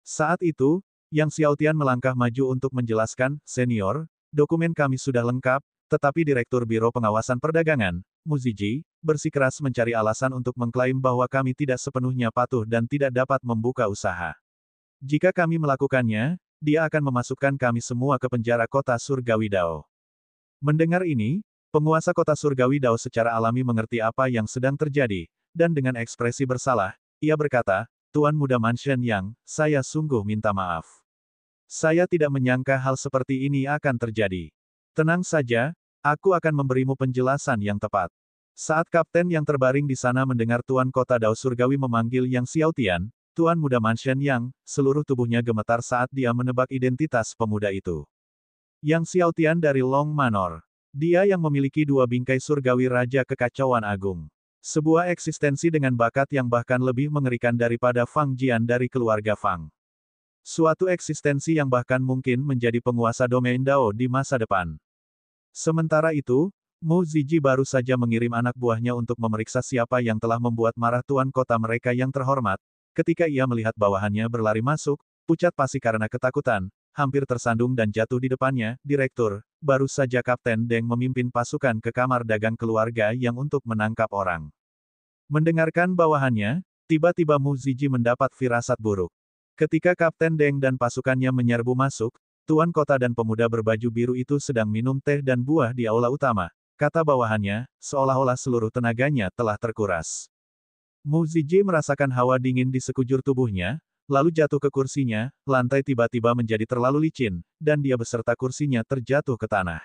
Saat itu, Yang Xiaotian melangkah maju untuk menjelaskan, Senior, dokumen kami sudah lengkap, tetapi Direktur Biro Pengawasan Perdagangan, Muziji, bersikeras mencari alasan untuk mengklaim bahwa kami tidak sepenuhnya patuh dan tidak dapat membuka usaha. Jika kami melakukannya, dia akan memasukkan kami semua ke penjara kota surgawi Dao. Mendengar ini, penguasa kota surgawi Dao secara alami mengerti apa yang sedang terjadi, dan dengan ekspresi bersalah, ia berkata, Tuan Muda Mansion Yang, saya sungguh minta maaf. Saya tidak menyangka hal seperti ini akan terjadi. Tenang saja, aku akan memberimu penjelasan yang tepat. Saat kapten yang terbaring di sana mendengar Tuan Kota Dao Surgawi memanggil Yang Xiaotian, Tuan Muda Mansion Yang, seluruh tubuhnya gemetar saat dia menebak identitas pemuda itu. Yang Xiaotian dari Long Manor. Dia yang memiliki dua bingkai surgawi Raja Kekacauan Agung. Sebuah eksistensi dengan bakat yang bahkan lebih mengerikan daripada Fang Jian dari keluarga Fang. Suatu eksistensi yang bahkan mungkin menjadi penguasa domain Dao di masa depan. Sementara itu, Mu Ziji baru saja mengirim anak buahnya untuk memeriksa siapa yang telah membuat marah tuan kota mereka yang terhormat. Ketika ia melihat bawahannya berlari masuk, pucat pasi karena ketakutan, hampir tersandung dan jatuh di depannya, Direktur, baru saja Kapten Deng memimpin pasukan ke kamar dagang keluarga yang untuk menangkap orang. Mendengarkan bawahannya, tiba-tiba Mu Ziji mendapat firasat buruk. Ketika Kapten Deng dan pasukannya menyerbu masuk, tuan kota dan pemuda berbaju biru itu sedang minum teh dan buah di aula utama, kata bawahannya, seolah-olah seluruh tenaganya telah terkuras. Mu Ziji merasakan hawa dingin di sekujur tubuhnya, lalu jatuh ke kursinya, lantai tiba-tiba menjadi terlalu licin, dan dia beserta kursinya terjatuh ke tanah.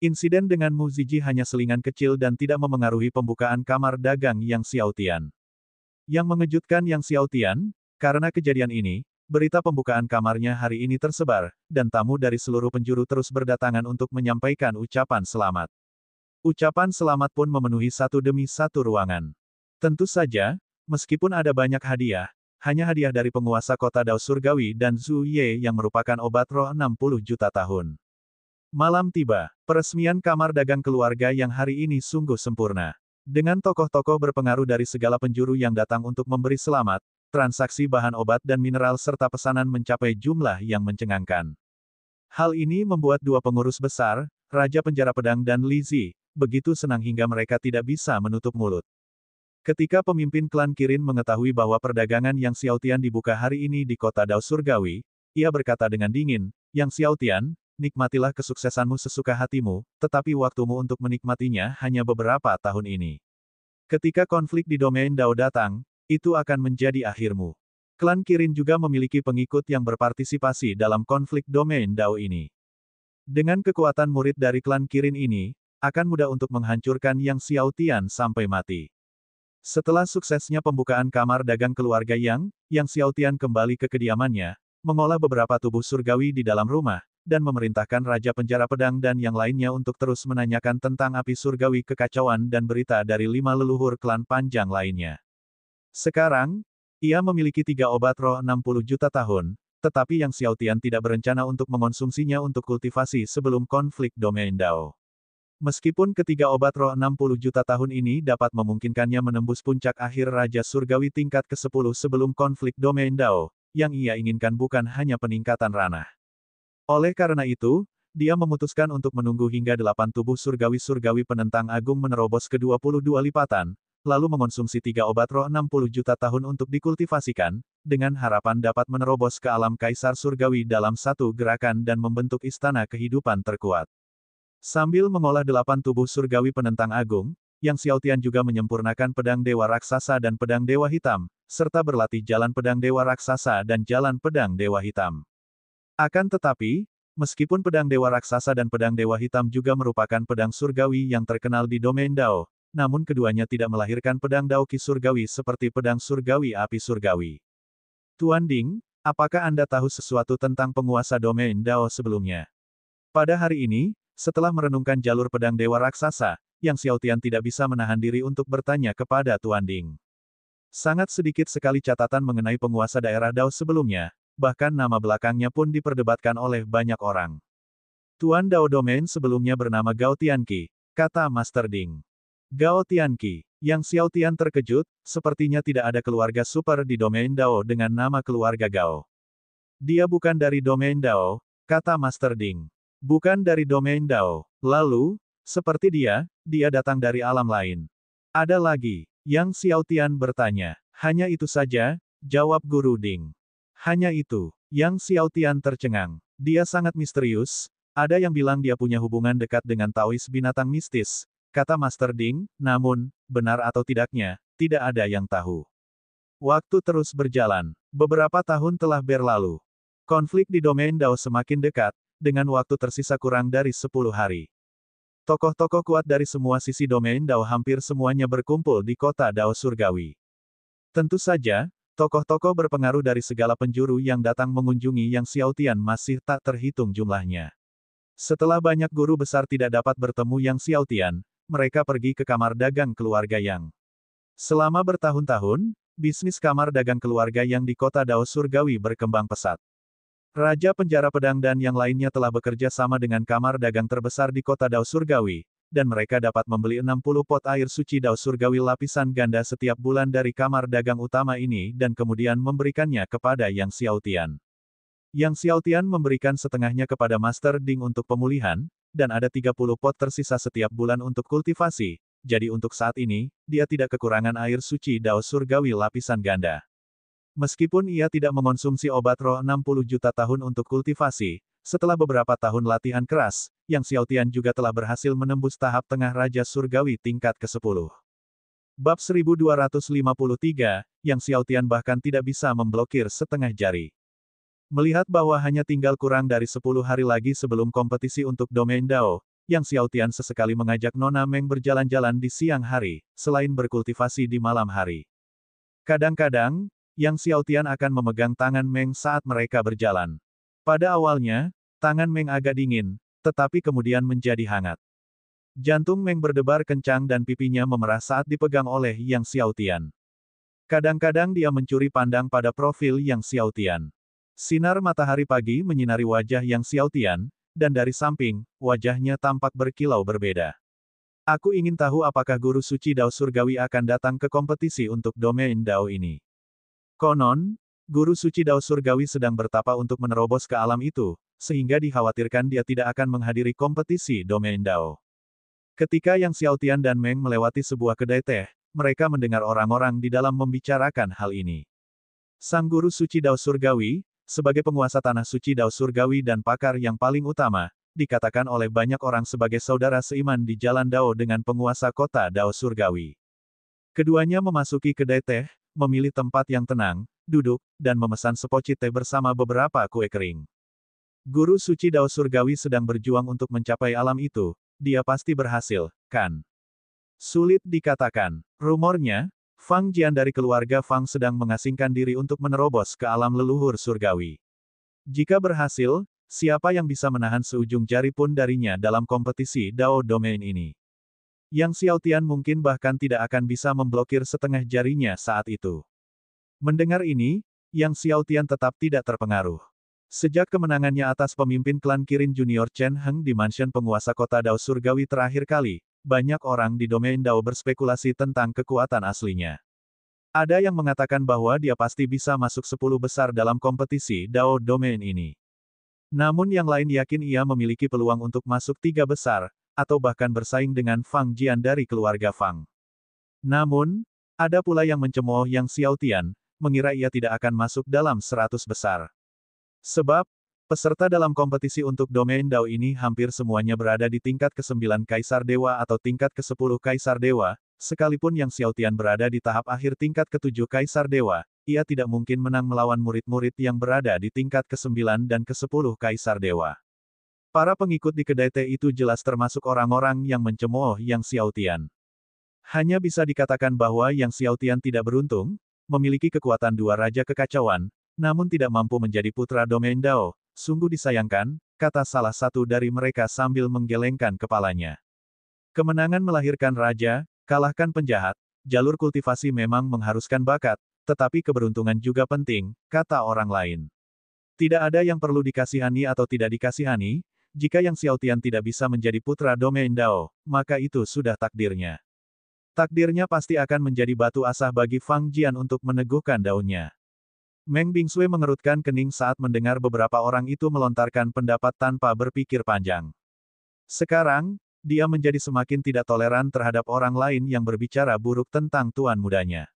Insiden dengan Mu Ziji hanya selingan kecil dan tidak memengaruhi pembukaan kamar dagang Yang Xiaotian. Yang mengejutkan Yang Xiaotian, karena kejadian ini, berita pembukaan kamarnya hari ini tersebar, dan tamu dari seluruh penjuru terus berdatangan untuk menyampaikan ucapan selamat. Ucapan selamat pun memenuhi satu demi satu ruangan. Tentu saja, meskipun ada banyak hadiah, hanya hadiah dari penguasa kota Dao Surgawi dan Zhu Ye yang merupakan obat roh 60 juta tahun. Malam tiba, peresmian kamar dagang keluarga yang hari ini sungguh sempurna. Dengan tokoh-tokoh berpengaruh dari segala penjuru yang datang untuk memberi selamat, transaksi bahan obat dan mineral serta pesanan mencapai jumlah yang mencengangkan. Hal ini membuat dua pengurus besar, Raja Penjara Pedang dan Li Zi, begitu senang hingga mereka tidak bisa menutup mulut. Ketika pemimpin klan Kirin mengetahui bahwa perdagangan Yang Xiaotian dibuka hari ini di kota Dao Surgawi, ia berkata dengan dingin, Yang Xiaotian, nikmatilah kesuksesanmu sesuka hatimu, tetapi waktumu untuk menikmatinya hanya beberapa tahun ini. Ketika konflik di domain Dao datang, itu akan menjadi akhirmu. Klan Kirin juga memiliki pengikut yang berpartisipasi dalam konflik domain Dao ini. Dengan kekuatan murid dari klan Kirin ini, akan mudah untuk menghancurkan Yang Xiaotian sampai mati. Setelah suksesnya pembukaan kamar dagang keluarga Yang Xiaotian kembali ke kediamannya, mengolah beberapa tubuh surgawi di dalam rumah, dan memerintahkan Raja Penjara Pedang dan yang lainnya untuk terus menanyakan tentang api surgawi kekacauan dan berita dari 5 leluhur klan panjang lainnya. Sekarang, ia memiliki 3 obat roh 60 juta tahun, tetapi Yang Xiaotian tidak berencana untuk mengonsumsinya untuk kultivasi sebelum konflik domain Dao. Meskipun ketiga obat roh 60 juta tahun ini dapat memungkinkannya menembus puncak akhir Raja Surgawi tingkat ke-10 sebelum konflik domain Dao, yang ia inginkan bukan hanya peningkatan ranah. Oleh karena itu, dia memutuskan untuk menunggu hingga 8 tubuh surgawi-surgawi penentang agung menerobos ke 22 lipatan, lalu mengonsumsi 3 obat roh 60 juta tahun untuk dikultivasikan, dengan harapan dapat menerobos ke alam Kaisar Surgawi dalam satu gerakan dan membentuk istana kehidupan terkuat. Sambil mengolah 8 tubuh surgawi penentang agung, Yang Xiaotian juga menyempurnakan pedang Dewa Raksasa dan pedang Dewa Hitam, serta berlatih jalan pedang Dewa Raksasa dan jalan pedang Dewa Hitam. Akan tetapi, meskipun pedang Dewa Raksasa dan pedang Dewa Hitam juga merupakan pedang surgawi yang terkenal di domain Dao, namun keduanya tidak melahirkan pedang Dao Qi surgawi seperti pedang surgawi api surgawi. Tuan Ding, apakah Anda tahu sesuatu tentang penguasa domain Dao sebelumnya? Pada hari ini, setelah merenungkan jalur pedang Dewa Raksasa, Yang Xiaotian tidak bisa menahan diri untuk bertanya kepada Tuan Ding. Sangat sedikit sekali catatan mengenai penguasa daerah Dao sebelumnya, bahkan nama belakangnya pun diperdebatkan oleh banyak orang. Tuan Dao Domain sebelumnya bernama Gao Tianqi, kata Master Ding. Gao Tianqi, Yang Xiaotian terkejut, sepertinya tidak ada keluarga super di domain Dao dengan nama keluarga Gao. Dia bukan dari domain Dao, kata Master Ding. Bukan dari domain Dao. Lalu, seperti dia datang dari alam lain. Ada lagi. Yang Xiaotian bertanya. Hanya itu saja, jawab Guru Ding. Hanya itu. Yang Xiaotian tercengang. Dia sangat misterius, ada yang bilang dia punya hubungan dekat dengan Taois binatang mistis, kata Master Ding, namun, benar atau tidaknya, tidak ada yang tahu. Waktu terus berjalan. Beberapa tahun telah berlalu. Konflik di domain Dao semakin dekat, dengan waktu tersisa kurang dari 10 hari. Tokoh-tokoh kuat dari semua sisi domain Dao hampir semuanya berkumpul di kota Dao Surgawi. Tentu saja, tokoh-tokoh berpengaruh dari segala penjuru yang datang mengunjungi Yang Xiaotian masih tak terhitung jumlahnya. Setelah banyak guru besar tidak dapat bertemu Yang Xiaotian, mereka pergi ke kamar dagang keluarga Yang. Selama bertahun-tahun, bisnis kamar dagang keluarga Yang di kota Dao Surgawi berkembang pesat. Raja Penjara Pedang dan yang lainnya telah bekerja sama dengan kamar dagang terbesar di kota Dao Surgawi, dan mereka dapat membeli 60 pot air suci Dao Surgawi lapisan ganda setiap bulan dari kamar dagang utama ini dan kemudian memberikannya kepada Yang Xiaotian. Yang Xiaotian memberikan setengahnya kepada Master Ding untuk pemulihan, dan ada 30 pot tersisa setiap bulan untuk kultivasi, jadi untuk saat ini, dia tidak kekurangan air suci Dao Surgawi lapisan ganda. Meskipun ia tidak mengonsumsi obat roh 60 juta tahun untuk kultivasi, setelah beberapa tahun latihan keras, Yang Xiaotian juga telah berhasil menembus tahap tengah Raja Surgawi tingkat ke-10. Bab 1253, Yang Xiaotian bahkan tidak bisa memblokir setengah jari. Melihat bahwa hanya tinggal kurang dari 10 hari lagi sebelum kompetisi untuk domain Dao, Yang Xiaotian sesekali mengajak Nona Meng berjalan-jalan di siang hari, selain berkultivasi di malam hari. Kadang-kadang, Yang Xiaotian akan memegang tangan Meng saat mereka berjalan. Pada awalnya, tangan Meng agak dingin, tetapi kemudian menjadi hangat. Jantung Meng berdebar kencang dan pipinya memerah saat dipegang oleh Yang Xiaotian. Kadang-kadang dia mencuri pandang pada profil Yang Xiaotian. Sinar matahari pagi menyinari wajah Yang Xiaotian, dan dari samping, wajahnya tampak berkilau berbeda. Aku ingin tahu apakah guru suci Dao Surgawi akan datang ke kompetisi untuk domain Dao ini. Konon, guru suci Dao Surgawi sedang bertapa untuk menerobos ke alam itu, sehingga dikhawatirkan dia tidak akan menghadiri kompetisi domain Dao. Ketika Yang Xiaotian dan Meng melewati sebuah kedai teh, mereka mendengar orang-orang di dalam membicarakan hal ini. Sang guru suci Dao Surgawi, sebagai penguasa tanah suci Dao Surgawi dan pakar yang paling utama, dikatakan oleh banyak orang sebagai saudara seiman di jalan Dao dengan penguasa kota Dao Surgawi. Keduanya memasuki kedai teh, memilih tempat yang tenang, duduk, dan memesan sepocit teh bersama beberapa kue kering. Guru suci Dao Surgawi sedang berjuang untuk mencapai alam itu, dia pasti berhasil, kan? Sulit dikatakan. Rumornya, Fang Jian dari keluarga Fang sedang mengasingkan diri untuk menerobos ke alam leluhur surgawi. Jika berhasil, siapa yang bisa menahan seujung jari pun darinya dalam kompetisi Dao Domain ini? Yang Xiaotian mungkin bahkan tidak akan bisa memblokir setengah jarinya saat itu. Mendengar ini, Yang Xiaotian tetap tidak terpengaruh. Sejak kemenangannya atas pemimpin klan Kirin Junior Chen Heng di mansion penguasa kota Dao Surgawi terakhir kali, banyak orang di domain Dao berspekulasi tentang kekuatan aslinya. Ada yang mengatakan bahwa dia pasti bisa masuk 10 besar dalam kompetisi Dao Domain ini. Namun yang lain yakin ia memiliki peluang untuk masuk 3 besar, atau bahkan bersaing dengan Fang Jian dari keluarga Fang. Namun, ada pula yang mencemooh Yang Xiaotian, mengira ia tidak akan masuk dalam 100 besar. Sebab, peserta dalam kompetisi untuk domain Dao ini hampir semuanya berada di tingkat ke-9 Kaisar Dewa atau tingkat ke-10 Kaisar Dewa, sekalipun Yang Xiaotian berada di tahap akhir tingkat ke-7 Kaisar Dewa, ia tidak mungkin menang melawan murid-murid yang berada di tingkat ke-9 dan ke-10 Kaisar Dewa. Para pengikut di kedai teh itu jelas termasuk orang-orang yang mencemooh Yang Xiaotian. Hanya bisa dikatakan bahwa Yang Xiaotian tidak beruntung, memiliki kekuatan dua raja kekacauan, namun tidak mampu menjadi putra domain Dao. Sungguh disayangkan, kata salah satu dari mereka sambil menggelengkan kepalanya. Kemenangan melahirkan raja, kalahkan penjahat, jalur kultivasi memang mengharuskan bakat, tetapi keberuntungan juga penting, kata orang lain. Tidak ada yang perlu dikasihani atau tidak dikasihani, jika Yang Xiaotian tidak bisa menjadi putra domain Dao, maka itu sudah takdirnya. Takdirnya pasti akan menjadi batu asah bagi Fang Jian untuk meneguhkan daunnya. Meng Bingsui mengerutkan kening saat mendengar beberapa orang itu melontarkan pendapat tanpa berpikir panjang. Sekarang, dia menjadi semakin tidak toleran terhadap orang lain yang berbicara buruk tentang tuan mudanya.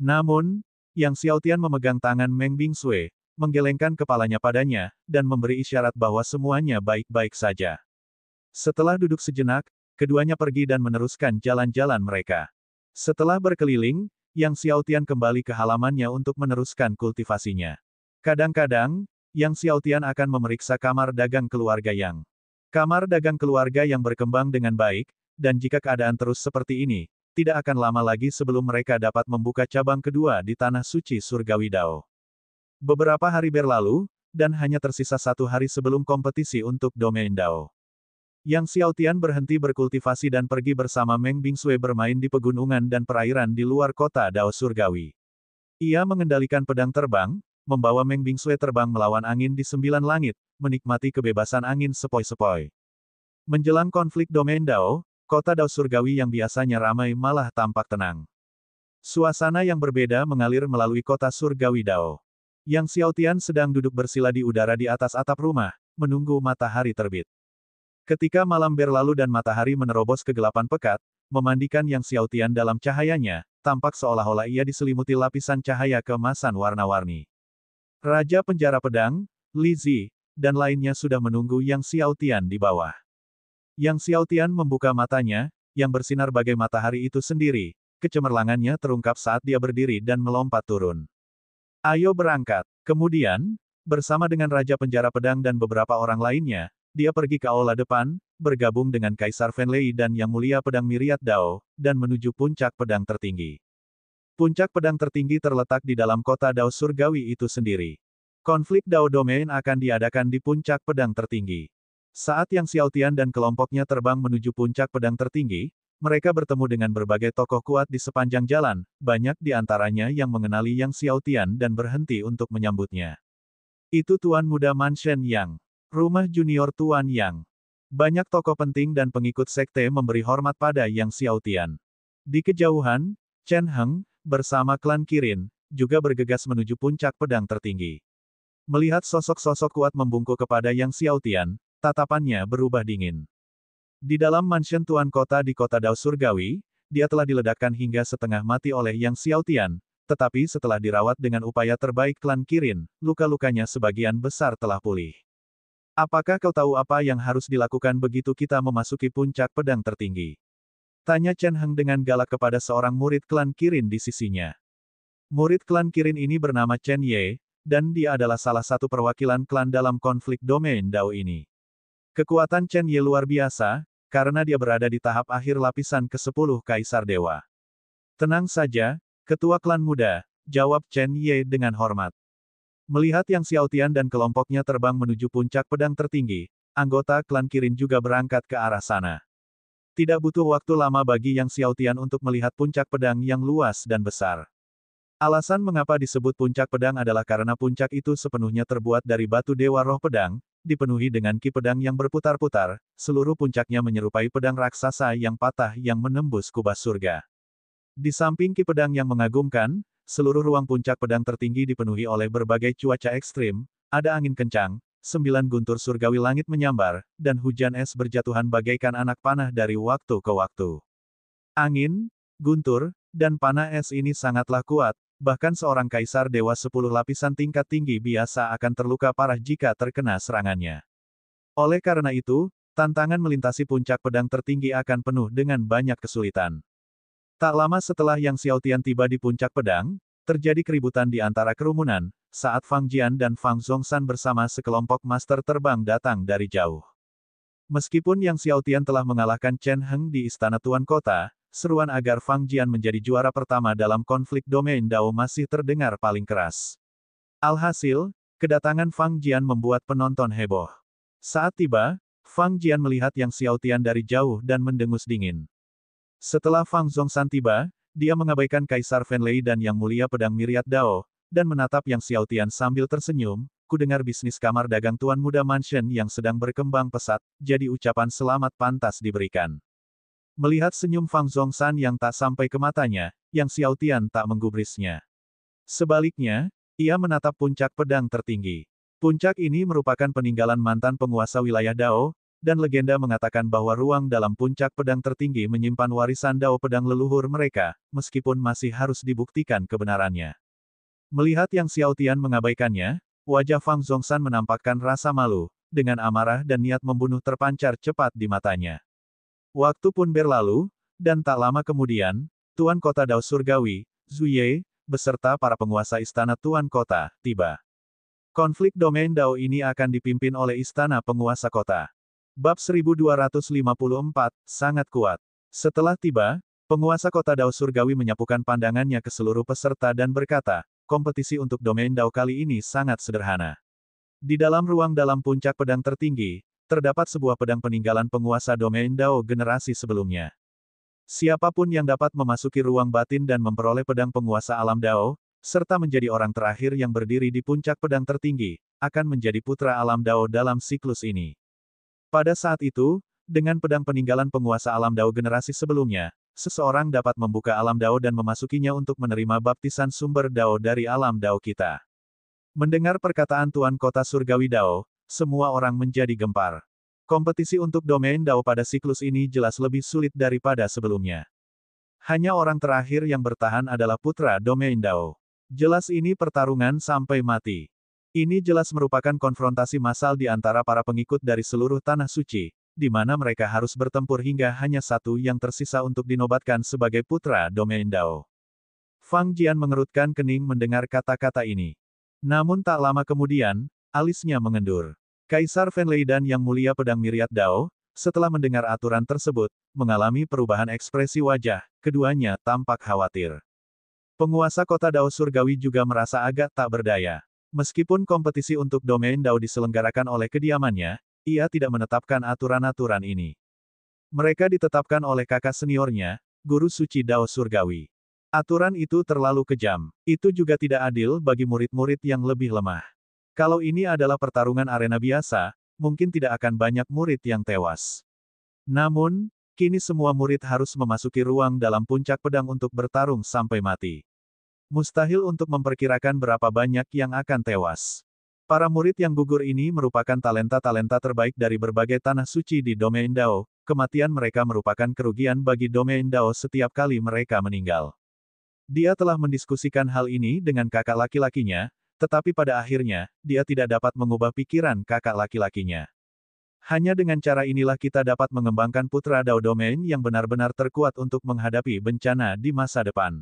Namun, Yang Xiaotian memegang tangan Meng Bingsui, menggelengkan kepalanya padanya, dan memberi isyarat bahwa semuanya baik-baik saja. Setelah duduk sejenak, keduanya pergi dan meneruskan jalan-jalan mereka. Setelah berkeliling, Yang Xiaotian kembali ke halamannya untuk meneruskan kultivasinya. Kadang-kadang, Yang Xiaotian akan memeriksa kamar dagang keluarga Yang. Kamar dagang keluarga yang berkembang dengan baik, dan jika keadaan terus seperti ini, tidak akan lama lagi sebelum mereka dapat membuka cabang kedua di Tanah Suci Surgawi Dao. Beberapa hari berlalu, dan hanya tersisa 1 hari sebelum kompetisi untuk domain Dao. Yang Xiaotian berhenti berkultivasi dan pergi bersama Meng Bingsui bermain di pegunungan dan perairan di luar kota Dao Surgawi. Ia mengendalikan pedang terbang, membawa Meng Bingsui terbang melawan angin di 9 langit, menikmati kebebasan angin sepoi-sepoi. Menjelang konflik domain Dao, kota Dao Surgawi yang biasanya ramai malah tampak tenang. Suasana yang berbeda mengalir melalui kota Surgawi Dao. Yang Xiaotian sedang duduk bersila di udara di atas atap rumah, menunggu matahari terbit. Ketika malam berlalu dan matahari menerobos kegelapan pekat, memandikan Yang Xiaotian dalam cahayanya, tampak seolah-olah ia diselimuti lapisan cahaya keemasan warna-warni. Raja Penjara Pedang, Li Zi, dan lainnya sudah menunggu Yang Xiaotian di bawah. Yang Xiaotian membuka matanya, yang bersinar bagai matahari itu sendiri, kecemerlangannya terungkap saat dia berdiri dan melompat turun. Ayo berangkat. Kemudian, bersama dengan Raja Penjara Pedang dan beberapa orang lainnya, dia pergi ke aula depan, bergabung dengan Kaisar Fenlei dan Yang Mulia Pedang Myriad Dao, dan menuju puncak pedang tertinggi. Puncak pedang tertinggi terletak di dalam kota Dao Surgawi itu sendiri. Konflik Dao Domain akan diadakan di puncak pedang tertinggi. Saat Yang Xiaotian dan kelompoknya terbang menuju puncak pedang tertinggi, mereka bertemu dengan berbagai tokoh kuat di sepanjang jalan, banyak di antaranya yang mengenali Yang Xiaotian dan berhenti untuk menyambutnya. Itu Tuan Muda Manshen Yang. Rumah junior Tuan Yang. Banyak tokoh penting dan pengikut sekte memberi hormat pada Yang Xiaotian. Di kejauhan, Chen Heng, bersama klan Kirin, juga bergegas menuju puncak pedang tertinggi. Melihat sosok-sosok kuat membungkuk kepada Yang Xiaotian, tatapannya berubah dingin. Di dalam mansion Tuan Kota di kota Dao Surgawi, dia telah diledakkan hingga setengah mati oleh Yang Xiaotian, tetapi setelah dirawat dengan upaya terbaik klan Kirin, luka-lukanya sebagian besar telah pulih. Apakah kau tahu apa yang harus dilakukan begitu kita memasuki puncak pedang tertinggi? Tanya Chen Heng dengan galak kepada seorang murid klan Kirin di sisinya. Murid klan Kirin ini bernama Chen Ye, dan dia adalah salah satu perwakilan klan dalam konflik domain Dao ini. Kekuatan Chen Ye luar biasa, karena dia berada di tahap akhir lapisan ke-10 Kaisar Dewa. Tenang saja, Ketua Klan Muda, jawab Chen Ye dengan hormat. Melihat Yang Xiaotian dan kelompoknya terbang menuju puncak pedang tertinggi, anggota klan Kirin juga berangkat ke arah sana. Tidak butuh waktu lama bagi Yang Xiaotian untuk melihat puncak pedang yang luas dan besar. Alasan mengapa disebut puncak pedang adalah karena puncak itu sepenuhnya terbuat dari batu dewa roh pedang, dipenuhi dengan ki pedang yang berputar-putar, seluruh puncaknya menyerupai pedang raksasa yang patah yang menembus kubah surga. Di samping ki pedang yang mengagumkan, seluruh ruang puncak pedang tertinggi dipenuhi oleh berbagai cuaca ekstrim, ada angin kencang, 9 guntur surgawi langit menyambar, dan hujan es berjatuhan bagaikan anak panah dari waktu ke waktu. Angin, guntur, dan panah es ini sangatlah kuat, bahkan seorang kaisar dewa 10 lapisan tingkat tinggi biasa akan terluka parah jika terkena serangannya. Oleh karena itu, tantangan melintasi puncak pedang tertinggi akan penuh dengan banyak kesulitan. Tak lama setelah Yang Xiaotian tiba di puncak pedang, terjadi keributan di antara kerumunan, saat Fang Jian dan Fang Zhongshan bersama sekelompok master terbang datang dari jauh. Meskipun Yang Xiaotian telah mengalahkan Chen Heng di Istana Tuan Kota, seruan agar Fang Jian menjadi juara pertama dalam konflik domain Dao masih terdengar paling keras. Alhasil, kedatangan Fang Jian membuat penonton heboh. Saat tiba, Fang Jian melihat Yang Xiaotian dari jauh dan mendengus dingin. Setelah Fang Zhongshan tiba, dia mengabaikan Kaisar Fenlei dan Yang Mulia Pedang Myriad Dao, dan menatap Yang Xiaotian sambil tersenyum. Ku dengar bisnis kamar dagang Tuan Muda Mansion yang sedang berkembang pesat, jadi ucapan selamat pantas diberikan. Melihat senyum Fang Zhongshan yang tak sampai ke matanya, Yang Xiaotian tak menggubrisnya. Sebaliknya, ia menatap puncak pedang tertinggi. Puncak ini merupakan peninggalan mantan penguasa wilayah Dao, dan legenda mengatakan bahwa ruang dalam puncak pedang tertinggi menyimpan warisan Dao pedang leluhur mereka, meskipun masih harus dibuktikan kebenarannya. Melihat Yang Xiaotian mengabaikannya, wajah Fang Zhongshan menampakkan rasa malu, dengan amarah dan niat membunuh terpancar cepat di matanya. Waktu pun berlalu, dan tak lama kemudian, Tuan Kota Dao Surgawi, Zuye, beserta para penguasa istana Tuan Kota, tiba. Konflik domain Dao ini akan dipimpin oleh Istana Penguasa Kota. Bab 1254, sangat kuat. Setelah tiba, penguasa kota Dao Surgawi menyapukan pandangannya ke seluruh peserta dan berkata, kompetisi untuk domain Dao kali ini sangat sederhana. Di dalam ruang dalam puncak pedang tertinggi, terdapat sebuah pedang peninggalan penguasa domain Dao generasi sebelumnya. Siapapun yang dapat memasuki ruang batin dan memperoleh pedang penguasa alam Dao, serta menjadi orang terakhir yang berdiri di puncak pedang tertinggi, akan menjadi putra alam Dao dalam siklus ini. Pada saat itu, dengan pedang peninggalan penguasa alam Dao generasi sebelumnya, seseorang dapat membuka alam Dao dan memasukinya untuk menerima baptisan sumber Dao dari alam Dao kita. Mendengar perkataan Tuan Kota Surgawi Dao, semua orang menjadi gempar. Kompetisi untuk domain Dao pada siklus ini jelas lebih sulit daripada sebelumnya. Hanya orang terakhir yang bertahan adalah putra domain Dao. Jelas ini pertarungan sampai mati. Ini jelas merupakan konfrontasi massal di antara para pengikut dari seluruh tanah suci, di mana mereka harus bertempur hingga hanya satu yang tersisa untuk dinobatkan sebagai putra domain Dao. Fang Jian mengerutkan kening mendengar kata-kata ini. Namun tak lama kemudian, alisnya mengendur. Kaisar Fenleidan yang mulia pedang Myriad Dao, setelah mendengar aturan tersebut, mengalami perubahan ekspresi wajah, keduanya tampak khawatir. Penguasa kota Dao Surgawi juga merasa agak tak berdaya. Meskipun kompetisi untuk domain Dao diselenggarakan oleh kediamannya, ia tidak menetapkan aturan-aturan ini. Mereka ditetapkan oleh kakak seniornya, Guru Suci Dao Surgawi. Aturan itu terlalu kejam. Itu juga tidak adil bagi murid-murid yang lebih lemah. Kalau ini adalah pertarungan arena biasa, mungkin tidak akan banyak murid yang tewas. Namun, kini semua murid harus memasuki ruang dalam puncak pedang untuk bertarung sampai mati. Mustahil untuk memperkirakan berapa banyak yang akan tewas. Para murid yang gugur ini merupakan talenta-talenta terbaik dari berbagai tanah suci di domain Dao, kematian mereka merupakan kerugian bagi domain Dao setiap kali mereka meninggal. Dia telah mendiskusikan hal ini dengan kakak laki-lakinya, tetapi pada akhirnya, dia tidak dapat mengubah pikiran kakak laki-lakinya. Hanya dengan cara inilah kita dapat mengembangkan putra Dao domain yang benar-benar terkuat untuk menghadapi bencana di masa depan.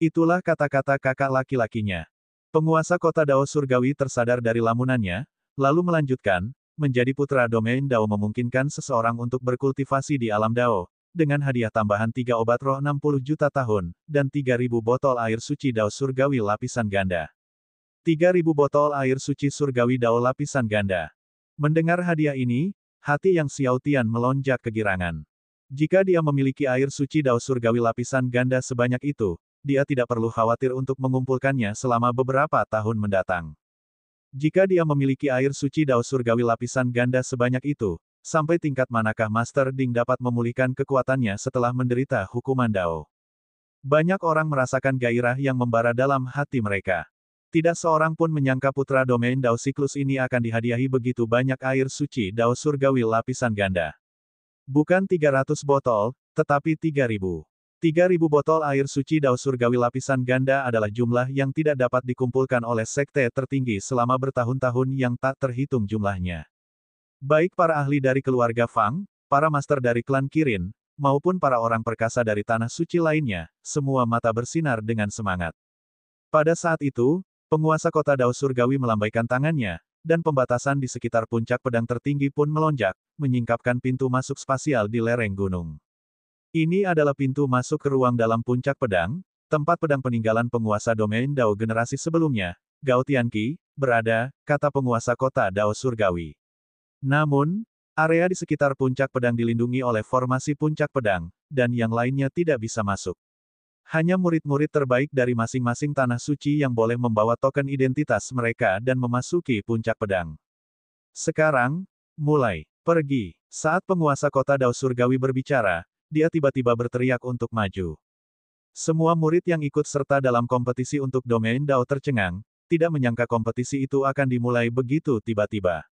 Itulah kata-kata kakak laki-lakinya. Penguasa kota Dao Surgawi tersadar dari lamunannya, lalu melanjutkan, menjadi putra domain Dao memungkinkan seseorang untuk berkultivasi di alam Dao, dengan hadiah tambahan 3 obat roh 60 juta tahun, dan 3.000 botol air suci Dao Surgawi lapisan ganda. 3.000 botol air suci Surgawi Dao lapisan ganda. Mendengar hadiah ini, hati Yang Xiaotian melonjak kegirangan. Jika dia memiliki air suci Dao Surgawi lapisan ganda sebanyak itu, dia tidak perlu khawatir untuk mengumpulkannya selama beberapa tahun mendatang. Jika dia memiliki air suci Dao Surgawi lapisan ganda sebanyak itu, sampai tingkat manakah Master Ding dapat memulihkan kekuatannya setelah menderita hukuman Dao? Banyak orang merasakan gairah yang membara dalam hati mereka. Tidak seorang pun menyangka putra domain Dao siklus ini akan dihadiahi begitu banyak air suci Dao Surgawi lapisan ganda. Bukan 300 botol, tetapi 3.000. 3.000 botol air suci Dao Surgawi lapisan ganda adalah jumlah yang tidak dapat dikumpulkan oleh sekte tertinggi selama bertahun-tahun yang tak terhitung jumlahnya. Baik para ahli dari keluarga Fang, para master dari klan Kirin, maupun para orang perkasa dari tanah suci lainnya, semua mata bersinar dengan semangat. Pada saat itu, penguasa kota Dao Surgawi melambaikan tangannya, dan pembatasan di sekitar puncak pedang tertinggi pun melonjak, menyingkapkan pintu masuk spasial di lereng gunung. Ini adalah pintu masuk ke ruang dalam puncak pedang, tempat pedang peninggalan penguasa domain Dao generasi sebelumnya, Gao Tianqi, berada, kata penguasa kota Dao Surgawi. Namun, area di sekitar puncak pedang dilindungi oleh formasi puncak pedang, dan yang lainnya tidak bisa masuk. Hanya murid-murid terbaik dari masing-masing tanah suci yang boleh membawa token identitas mereka dan memasuki puncak pedang. Sekarang, mulai, pergi. Saat penguasa kota Dao Surgawi berbicara, dia tiba-tiba berteriak untuk maju. Semua murid yang ikut serta dalam kompetisi untuk domain Dao tercengang, tidak menyangka kompetisi itu akan dimulai begitu tiba-tiba.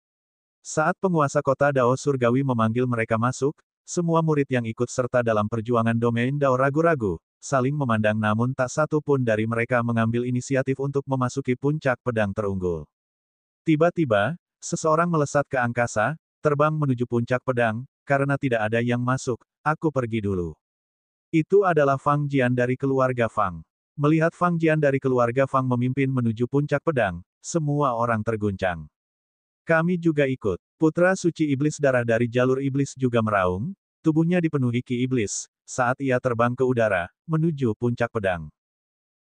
Saat penguasa kota Dao Surgawi memanggil mereka masuk, semua murid yang ikut serta dalam perjuangan domain Dao ragu-ragu, saling memandang namun tak satu pun dari mereka mengambil inisiatif untuk memasuki puncak pedang terunggul. Tiba-tiba, seseorang melesat ke angkasa, terbang menuju puncak pedang, karena tidak ada yang masuk, aku pergi dulu. Itu adalah Fang Jian dari keluarga Fang. Melihat Fang Jian dari keluarga Fang memimpin menuju puncak pedang, semua orang terguncang. Kami juga ikut. Putra suci iblis darah dari jalur iblis juga meraung, tubuhnya dipenuhi ki iblis, saat ia terbang ke udara, menuju puncak pedang.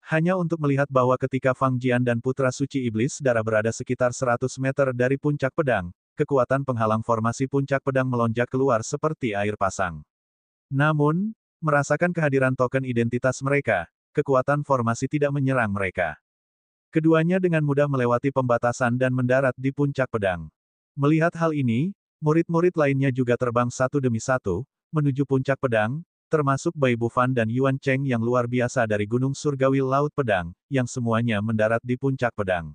Hanya untuk melihat bahwa ketika Fang Jian dan putra suci iblis darah berada sekitar 100 meter dari puncak pedang, kekuatan penghalang formasi puncak pedang melonjak keluar seperti air pasang. Namun, merasakan kehadiran token identitas mereka, kekuatan formasi tidak menyerang mereka. Keduanya dengan mudah melewati pembatasan dan mendarat di puncak pedang. Melihat hal ini, murid-murid lainnya juga terbang satu demi satu, menuju puncak pedang, termasuk Bai Bufan dan Yuan Cheng yang luar biasa dari Gunung Surgawi Laut Pedang, yang semuanya mendarat di puncak pedang.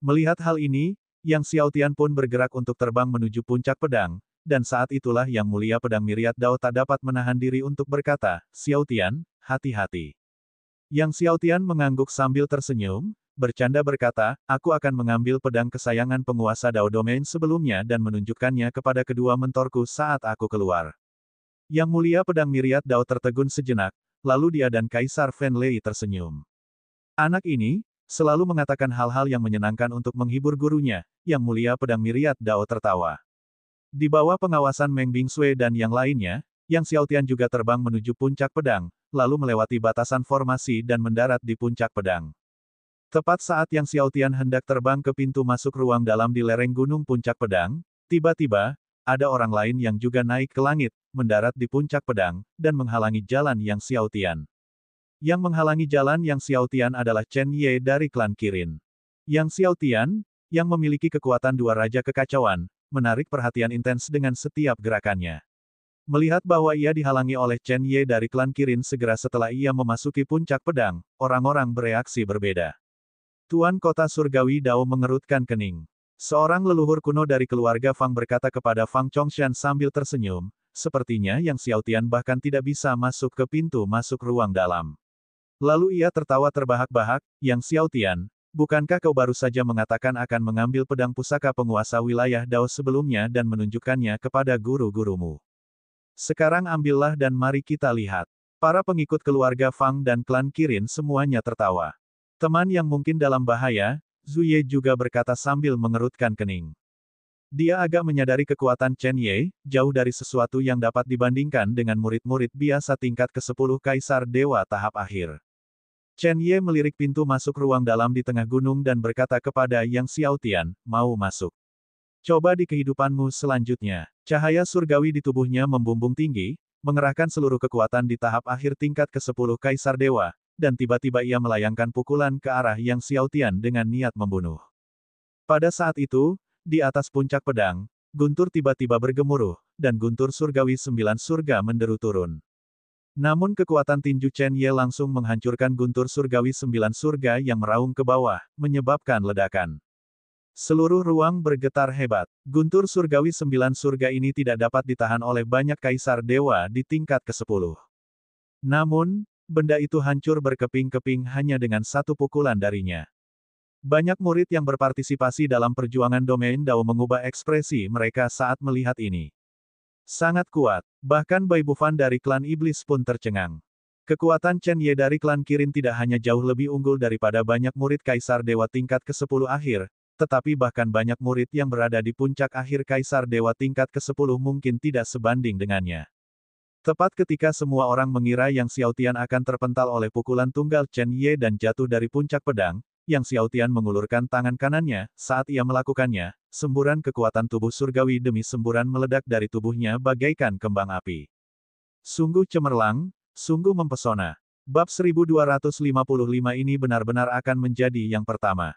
Melihat hal ini, Yang Xiaotian pun bergerak untuk terbang menuju puncak pedang, dan saat itulah Yang Mulia Pedang Myriad Dao tak dapat menahan diri untuk berkata, "Xiaotian, hati-hati." Yang Xiaotian mengangguk sambil tersenyum, bercanda berkata, "Aku akan mengambil pedang kesayangan penguasa Dao Domain sebelumnya dan menunjukkannya kepada kedua mentorku saat aku keluar." Yang Mulia Pedang Myriad Dao tertegun sejenak, lalu dia dan Kaisar Fen Lei tersenyum. Anak ini, selalu mengatakan hal-hal yang menyenangkan untuk menghibur gurunya, Yang Mulia Pedang Myriad Dao tertawa. Di bawah pengawasan Meng Bingsui dan yang lainnya, Yang Xiaotian juga terbang menuju puncak pedang, lalu melewati batasan formasi dan mendarat di puncak pedang. Tepat saat Yang Xiaotian hendak terbang ke pintu masuk ruang dalam di lereng gunung puncak pedang, tiba-tiba, ada orang lain yang juga naik ke langit, mendarat di puncak pedang, dan menghalangi jalan Yang Xiaotian. Yang menghalangi jalan Yang Xiaotian adalah Chen Ye dari klan Kirin. Yang Xiaotian, yang memiliki kekuatan dua raja kekacauan, menarik perhatian intens dengan setiap gerakannya. Melihat bahwa ia dihalangi oleh Chen Ye dari klan Kirin segera setelah ia memasuki puncak pedang, orang-orang bereaksi berbeda. Tuan Kota Surgawi Dao mengerutkan kening. Seorang leluhur kuno dari keluarga Fang berkata kepada Fang Chongshan sambil tersenyum, sepertinya Yang Xiaotian bahkan tidak bisa masuk ke pintu masuk ruang dalam. Lalu ia tertawa terbahak-bahak, "Yang Xiaotian, bukankah kau baru saja mengatakan akan mengambil pedang pusaka penguasa wilayah Dao sebelumnya dan menunjukkannya kepada guru-gurumu? Sekarang ambillah dan mari kita lihat." Para pengikut keluarga Fang dan klan Kirin semuanya tertawa. Teman yang mungkin dalam bahaya, Zhu Ye juga berkata sambil mengerutkan kening. Dia agak menyadari kekuatan Chen Ye, jauh dari sesuatu yang dapat dibandingkan dengan murid-murid biasa tingkat ke-10 Kaisar Dewa tahap akhir. Chen Ye melirik pintu masuk ruang dalam di tengah gunung dan berkata kepada Yang Xiaotian, "Mau masuk? Coba di kehidupanmu selanjutnya." Cahaya surgawi di tubuhnya membumbung tinggi, mengerahkan seluruh kekuatan di tahap akhir tingkat ke-10 Kaisar Dewa, dan tiba-tiba ia melayangkan pukulan ke arah Yang Xiaotian dengan niat membunuh. Pada saat itu, di atas puncak pedang, guntur tiba-tiba bergemuruh, dan guntur surgawi 9 surga menderu turun. Namun kekuatan tinju Chen Ye langsung menghancurkan guntur surgawi 9 surga yang meraung ke bawah, menyebabkan ledakan. Seluruh ruang bergetar hebat. Guntur surgawi 9 surga ini tidak dapat ditahan oleh banyak kaisar dewa di tingkat ke-10. Namun, benda itu hancur berkeping-keping hanya dengan satu pukulan darinya. Banyak murid yang berpartisipasi dalam perjuangan domain Dao mengubah ekspresi mereka saat melihat ini. Sangat kuat, bahkan Bai Bufan dari klan iblis pun tercengang. Kekuatan Chen Ye dari klan Kirin tidak hanya jauh lebih unggul daripada banyak murid kaisar dewa tingkat ke-10 akhir, tetapi bahkan banyak murid yang berada di puncak akhir kaisar dewa tingkat ke-10 mungkin tidak sebanding dengannya. Tepat ketika semua orang mengira Yang Xiaotian akan terpental oleh pukulan tunggal Chen Ye dan jatuh dari puncak pedang, Yang Xiaotian mengulurkan tangan kanannya, saat ia melakukannya, semburan kekuatan tubuh surgawi demi semburan meledak dari tubuhnya bagaikan kembang api. Sungguh cemerlang, sungguh mempesona. Bab 1255 ini benar-benar akan menjadi yang pertama.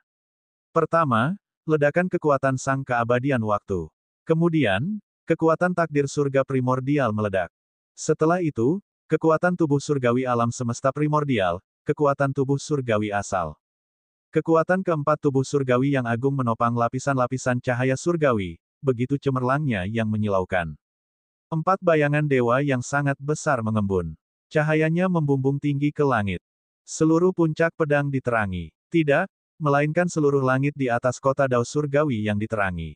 Pertama, ledakan kekuatan sang keabadian waktu. Kemudian, kekuatan takdir surga primordial meledak. Setelah itu, kekuatan tubuh surgawi alam semesta primordial, kekuatan tubuh surgawi asal. Kekuatan keempat tubuh surgawi yang agung menopang lapisan-lapisan cahaya surgawi, begitu cemerlangnya yang menyilaukan. 4 bayangan dewa yang sangat besar mengembun. Cahayanya membumbung tinggi ke langit. Seluruh puncak pedang diterangi. Tidak, melainkan seluruh langit di atas kota Dao Surgawi yang diterangi.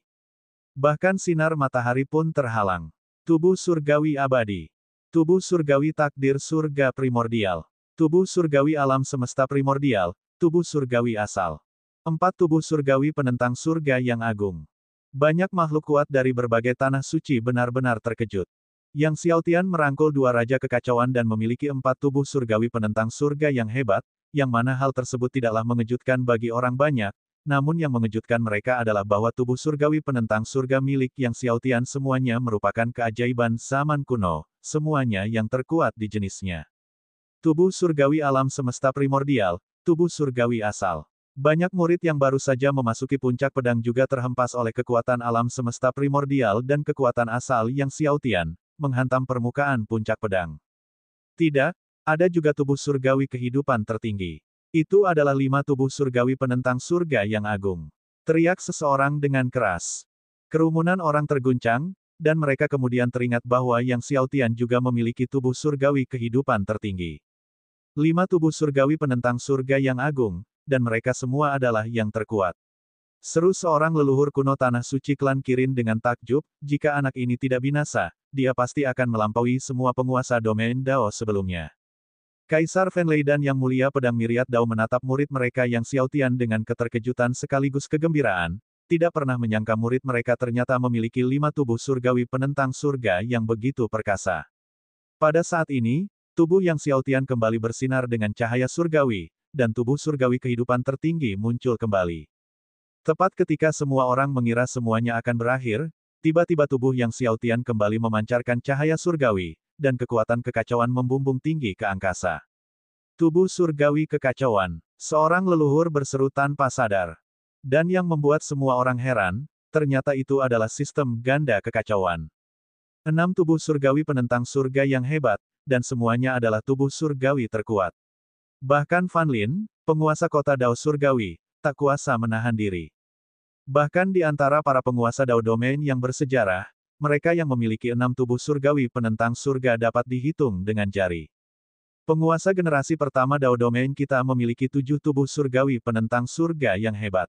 Bahkan sinar matahari pun terhalang. Tubuh surgawi abadi. Tubuh surgawi takdir surga primordial. Tubuh surgawi alam semesta primordial, tubuh surgawi asal. 4 tubuh surgawi penentang surga yang agung. Banyak makhluk kuat dari berbagai tanah suci benar-benar terkejut. Yang Xiaotian merangkul 2 raja kekacauan dan memiliki 4 tubuh surgawi penentang surga yang hebat, yang mana hal tersebut tidaklah mengejutkan bagi orang banyak, namun yang mengejutkan mereka adalah bahwa tubuh surgawi penentang surga milik Yang Xiaotian semuanya merupakan keajaiban zaman kuno, semuanya yang terkuat di jenisnya. Tubuh surgawi alam semesta primordial, tubuh surgawi asal. Banyak murid yang baru saja memasuki puncak pedang juga terhempas oleh kekuatan alam semesta primordial dan kekuatan asal Yang Xiaotian, menghantam permukaan puncak pedang. Tidak, ada juga tubuh surgawi kehidupan tertinggi. Itu adalah 5 tubuh surgawi penentang surga yang agung. Teriak seseorang dengan keras. Kerumunan orang terguncang, dan mereka kemudian teringat bahwa Yang Xiaotian juga memiliki tubuh surgawi kehidupan tertinggi. 5 tubuh surgawi penentang surga yang agung, dan mereka semua adalah yang terkuat. Seru seorang leluhur kuno tanah suci klan Kirin dengan takjub, jika anak ini tidak binasa, dia pasti akan melampaui semua penguasa domain Dao sebelumnya. Kaisar Fenleidan yang mulia pedang Myriad Dao menatap murid mereka Yang Xiaotian dengan keterkejutan sekaligus kegembiraan, tidak pernah menyangka murid mereka ternyata memiliki 5 tubuh surgawi penentang surga yang begitu perkasa. Pada saat ini, tubuh Yang Xiaotian kembali bersinar dengan cahaya surgawi, dan tubuh surgawi kehidupan tertinggi muncul kembali. Tepat ketika semua orang mengira semuanya akan berakhir, tiba-tiba tubuh Yang Xiaotian kembali memancarkan cahaya surgawi, dan kekuatan kekacauan membumbung tinggi ke angkasa. Tubuh surgawi kekacauan. Seorang leluhur berseru tanpa sadar. Dan yang membuat semua orang heran, ternyata itu adalah sistem ganda kekacauan. 6 tubuh surgawi penentang surga yang hebat, dan semuanya adalah tubuh surgawi terkuat. Bahkan Fan Lin, penguasa kota Dao Surgawi, tak kuasa menahan diri. Bahkan di antara para penguasa Dao Domain yang bersejarah, mereka yang memiliki 6 tubuh surgawi penentang surga dapat dihitung dengan jari. Penguasa generasi pertama Dao Domain kita memiliki 7 tubuh surgawi penentang surga yang hebat.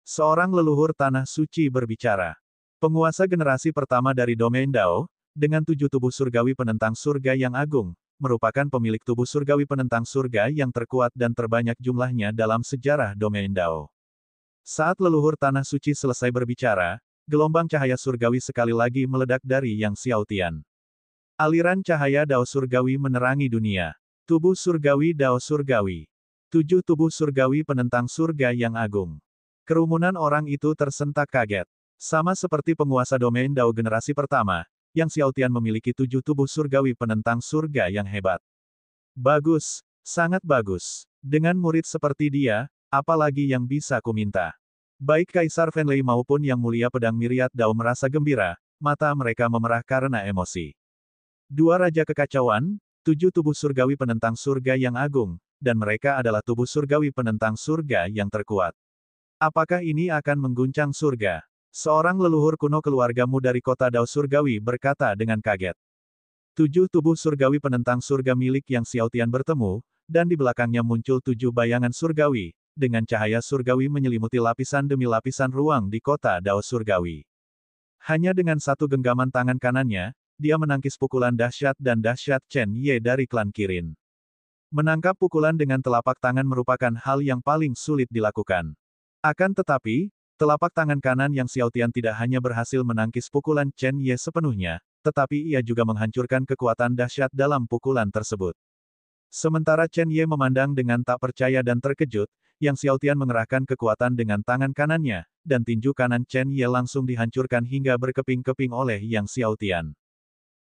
Seorang leluhur tanah suci berbicara. Penguasa generasi pertama dari Domain Dao, dengan 7 tubuh surgawi penentang surga yang agung, merupakan pemilik tubuh surgawi penentang surga yang terkuat dan terbanyak jumlahnya dalam sejarah Domain Dao. Saat leluhur tanah suci selesai berbicara, gelombang cahaya surgawi sekali lagi meledak dari Yang Xiaotian. Aliran cahaya Dao Surgawi menerangi dunia. Tubuh surgawi Dao Surgawi. 7 tubuh surgawi penentang surga yang agung. Kerumunan orang itu tersentak kaget. Sama seperti penguasa domain Dao generasi pertama, Yang Xiaotian memiliki 7 tubuh surgawi penentang surga yang hebat. Bagus, sangat bagus. Dengan murid seperti dia, apalagi yang bisa kuminta. Baik Kaisar Fenlei maupun Yang Mulia Pedang Myriad Dao merasa gembira, mata mereka memerah karena emosi. 2 Raja Kekacauan, 7 tubuh surgawi penentang surga yang agung, dan mereka adalah tubuh surgawi penentang surga yang terkuat. Apakah ini akan mengguncang surga? Seorang leluhur kuno keluargamu dari kota Dao Surgawi berkata dengan kaget. 7 tubuh surgawi penentang surga milik Yang Xiaotian bertemu, dan di belakangnya muncul 7 bayangan surgawi, dengan cahaya surgawi menyelimuti lapisan demi lapisan ruang di kota Dao Surgawi. Hanya dengan satu genggaman tangan kanannya, dia menangkis pukulan dahsyat dan dahsyat Chen Ye dari klan Kirin. Menangkap pukulan dengan telapak tangan merupakan hal yang paling sulit dilakukan. Akan tetapi, telapak tangan kanan Yang Xiaotian tidak hanya berhasil menangkis pukulan Chen Ye sepenuhnya, tetapi ia juga menghancurkan kekuatan dahsyat dalam pukulan tersebut. Sementara Chen Ye memandang dengan tak percaya dan terkejut, Yang Xiaotian mengerahkan kekuatan dengan tangan kanannya, dan tinju kanan Chen Ye langsung dihancurkan hingga berkeping-keping oleh Yang Xiaotian.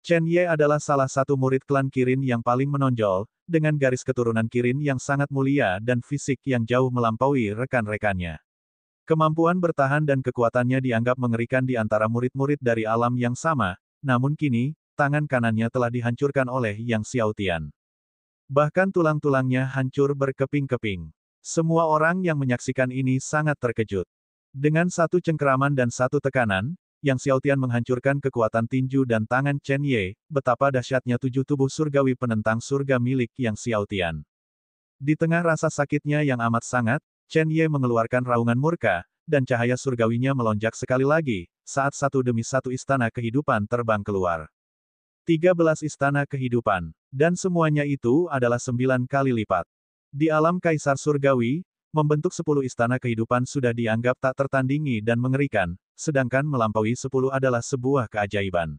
Chen Ye adalah salah satu murid klan Kirin yang paling menonjol, dengan garis keturunan Kirin yang sangat mulia dan fisik yang jauh melampaui rekan-rekannya. Kemampuan bertahan dan kekuatannya dianggap mengerikan di antara murid-murid dari alam yang sama, namun kini, tangan kanannya telah dihancurkan oleh Yang Xiaotian. Bahkan tulang-tulangnya hancur berkeping-keping. Semua orang yang menyaksikan ini sangat terkejut. Dengan satu cengkeraman dan satu tekanan, Yang Xiaotian menghancurkan kekuatan tinju dan tangan Chen Ye, betapa dahsyatnya 7 tubuh surgawi penentang surga milik Yang Xiaotian. Di tengah rasa sakitnya yang amat sangat, Chen Ye mengeluarkan raungan murka, dan cahaya surgawinya melonjak sekali lagi, saat satu demi satu istana kehidupan terbang keluar. 13 istana kehidupan. Dan semuanya itu adalah 9 kali lipat. Di alam Kaisar Surgawi, membentuk 10 istana kehidupan sudah dianggap tak tertandingi dan mengerikan, sedangkan melampaui 10 adalah sebuah keajaiban.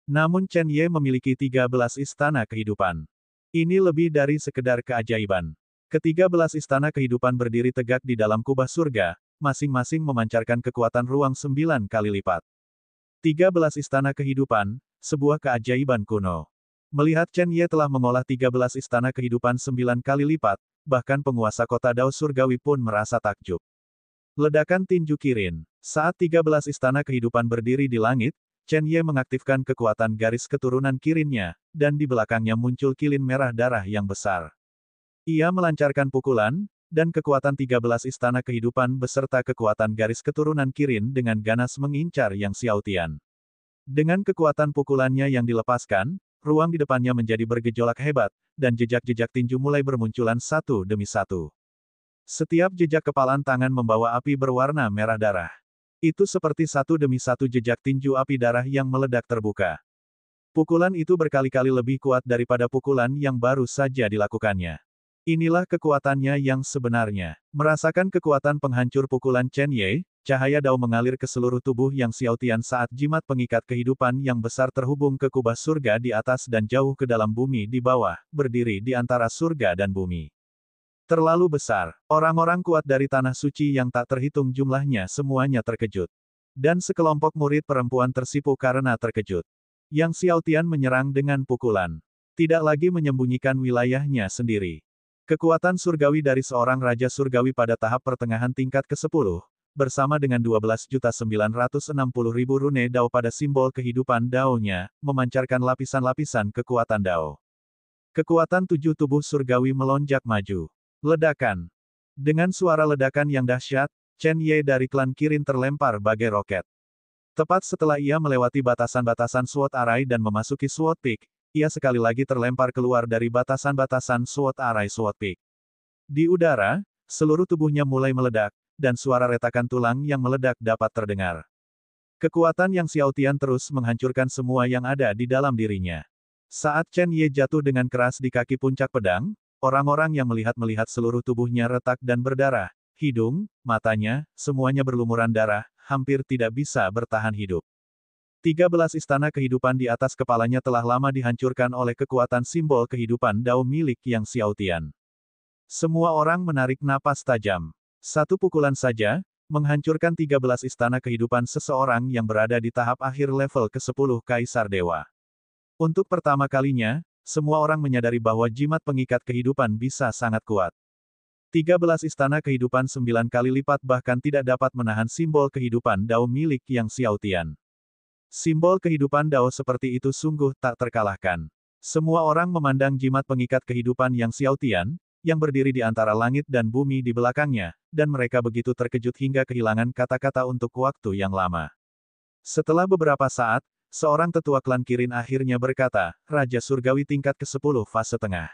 Namun Chen Ye memiliki 13 istana kehidupan. Ini lebih dari sekedar keajaiban. Ke-13 istana kehidupan berdiri tegak di dalam kubah surga, masing-masing memancarkan kekuatan ruang 9 kali lipat. 13 istana kehidupan, sebuah keajaiban kuno. Melihat Chen Ye telah mengolah 13 istana kehidupan 9 kali lipat, bahkan penguasa kota Dao Surgawi pun merasa takjub. Ledakan tinju Kirin. Saat 13 istana kehidupan berdiri di langit, Chen Ye mengaktifkan kekuatan garis keturunan Kirinnya, dan di belakangnya muncul kilin merah darah yang besar. Ia melancarkan pukulan, dan kekuatan 13 istana kehidupan beserta kekuatan garis keturunan Kirin dengan ganas mengincar Yang Xiaotian. Dengan kekuatan pukulannya yang dilepaskan, ruang di depannya menjadi bergejolak hebat, dan jejak-jejak tinju mulai bermunculan satu demi satu. Setiap jejak kepalan tangan membawa api berwarna merah darah. Itu seperti satu demi satu jejak tinju api darah yang meledak terbuka. Pukulan itu berkali-kali lebih kuat daripada pukulan yang baru saja dilakukannya. Inilah kekuatannya yang sebenarnya. Merasakan kekuatan penghancur pukulan Chen Ye, cahaya Dao mengalir ke seluruh tubuh Yang Xiaotian saat jimat pengikat kehidupan yang besar terhubung ke kubah surga di atas dan jauh ke dalam bumi di bawah, berdiri di antara surga dan bumi. Terlalu besar. Orang-orang kuat dari tanah suci yang tak terhitung jumlahnya semuanya terkejut. Dan sekelompok murid perempuan tersipu karena terkejut. Yang Xiaotian menyerang dengan pukulan. Tidak lagi menyembunyikan wilayahnya sendiri. Kekuatan surgawi dari seorang Raja Surgawi pada tahap pertengahan tingkat ke-10, bersama dengan 12.960.000 rune Dao pada simbol kehidupan Dao-nya, memancarkan lapisan-lapisan kekuatan Dao. Kekuatan 7 tubuh surgawi melonjak maju. Ledakan. Dengan suara ledakan yang dahsyat, Chen Ye dari klan Kirin terlempar bagai roket. Tepat setelah ia melewati batasan-batasan Sword Array dan memasuki Sword Peak, ia sekali lagi terlempar keluar dari batasan-batasan Sword Array Sword Peak. Di udara, seluruh tubuhnya mulai meledak, dan suara retakan tulang yang meledak dapat terdengar. Kekuatan Yang Xiaotian terus menghancurkan semua yang ada di dalam dirinya. Saat Chen Ye jatuh dengan keras di kaki puncak pedang, orang-orang yang melihat seluruh tubuhnya retak dan berdarah, hidung, matanya, semuanya berlumuran darah, hampir tidak bisa bertahan hidup. 13 istana kehidupan di atas kepalanya telah lama dihancurkan oleh kekuatan simbol kehidupan Dao milik Yang Xiaotian. Semua orang menarik napas tajam. Satu pukulan saja, menghancurkan 13 istana kehidupan seseorang yang berada di tahap akhir level ke-10 Kaisar Dewa. Untuk pertama kalinya, semua orang menyadari bahwa jimat pengikat kehidupan bisa sangat kuat. 13 istana kehidupan 9 kali lipat bahkan tidak dapat menahan simbol kehidupan Dao milik Yang Xiaotian. Simbol kehidupan Dao seperti itu sungguh tak terkalahkan. Semua orang memandang jimat pengikat kehidupan Yang Xiaotian, yang berdiri di antara langit dan bumi di belakangnya, dan mereka begitu terkejut hingga kehilangan kata-kata untuk waktu yang lama. Setelah beberapa saat, seorang tetua klan Kirin akhirnya berkata, Raja Surgawi tingkat ke-10 fase tengah.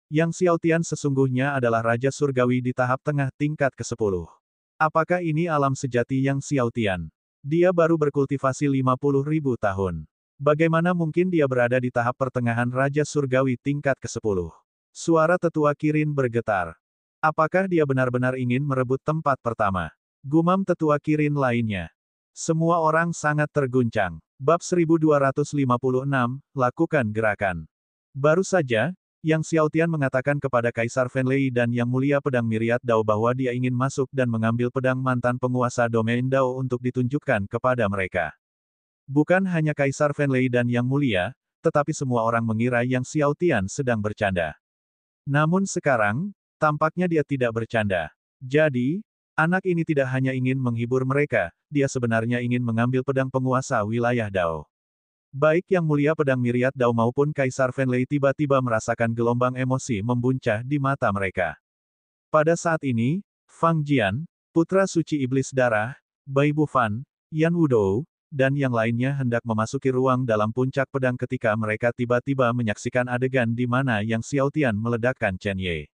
Yang Xiaotian sesungguhnya adalah Raja Surgawi di tahap tengah tingkat ke-10. Apakah ini alam sejati Yang Xiaotian? Dia baru berkultivasi 50.000 tahun. Bagaimana mungkin dia berada di tahap pertengahan Raja Surgawi tingkat ke-10? Suara tetua Kirin bergetar. Apakah dia benar-benar ingin merebut tempat pertama? Gumam tetua Kirin lainnya. Semua orang sangat terguncang. Bab 1256, lakukan gerakan. Baru saja, Yang Xiaotian mengatakan kepada Kaisar Fenlei dan Yang Mulia Pedang Myriad Dao bahwa dia ingin masuk dan mengambil pedang mantan penguasa domain Dao untuk ditunjukkan kepada mereka. Bukan hanya Kaisar Fenlei dan Yang Mulia, tetapi semua orang mengira Yang Xiaotian sedang bercanda. Namun sekarang, tampaknya dia tidak bercanda. Jadi, anak ini tidak hanya ingin menghibur mereka, dia sebenarnya ingin mengambil pedang penguasa wilayah Dao. Baik Yang Mulia Pedang Myriad Dao maupun Kaisar Fenlei tiba-tiba merasakan gelombang emosi membuncah di mata mereka. Pada saat ini, Fang Jian, putra suci iblis darah, Bai Bufan, Yan Wudou, dan yang lainnya hendak memasuki ruang dalam puncak pedang ketika mereka tiba-tiba menyaksikan adegan di mana Yang Xiaotian meledakkan Chen Ye.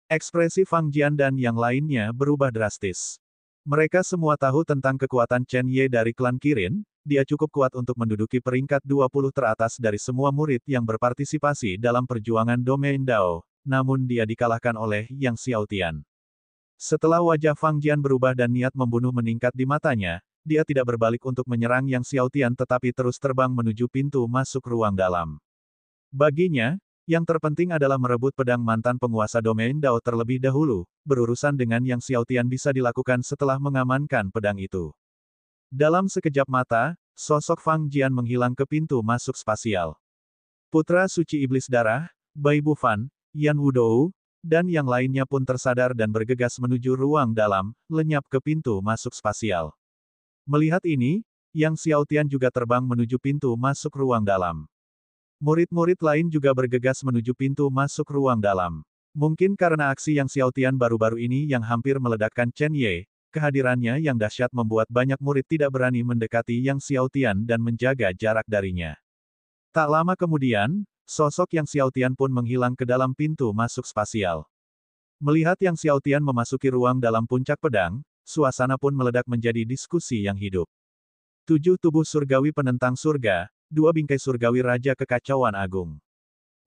Ekspresi Fang Jian dan yang lainnya berubah drastis. Mereka semua tahu tentang kekuatan Chen Ye dari klan Kirin, dia cukup kuat untuk menduduki peringkat 20 teratas dari semua murid yang berpartisipasi dalam perjuangan domain Dao, namun dia dikalahkan oleh Yang Xiaotian. Setelah wajah Fang Jian berubah dan niat membunuh meningkat di matanya, dia tidak berbalik untuk menyerang Yang Xiaotian tetapi terus terbang menuju pintu masuk ruang dalam. Baginya, yang terpenting adalah merebut pedang mantan penguasa domain Dao terlebih dahulu, berurusan dengan Yang Xiaotian bisa dilakukan setelah mengamankan pedang itu. Dalam sekejap mata, sosok Fang Jian menghilang ke pintu masuk spasial. Putra suci iblis darah, Bai Bufan, Yan Wudou, dan yang lainnya pun tersadar dan bergegas menuju ruang dalam, lenyap ke pintu masuk spasial. Melihat ini, Yang Xiaotian juga terbang menuju pintu masuk ruang dalam. Murid-murid lain juga bergegas menuju pintu masuk ruang dalam. Mungkin karena aksi Yang Xiaotian baru-baru ini yang hampir meledakkan Chen Ye, kehadirannya yang dahsyat membuat banyak murid tidak berani mendekati Yang Xiaotian dan menjaga jarak darinya. Tak lama kemudian, sosok Yang Xiaotian pun menghilang ke dalam pintu masuk spasial. Melihat Yang Xiaotian memasuki ruang dalam puncak pedang, suasana pun meledak menjadi diskusi yang hidup. 7 tubuh surgawi penentang surga, 2 bingkai surgawi Raja Kekacauan Agung.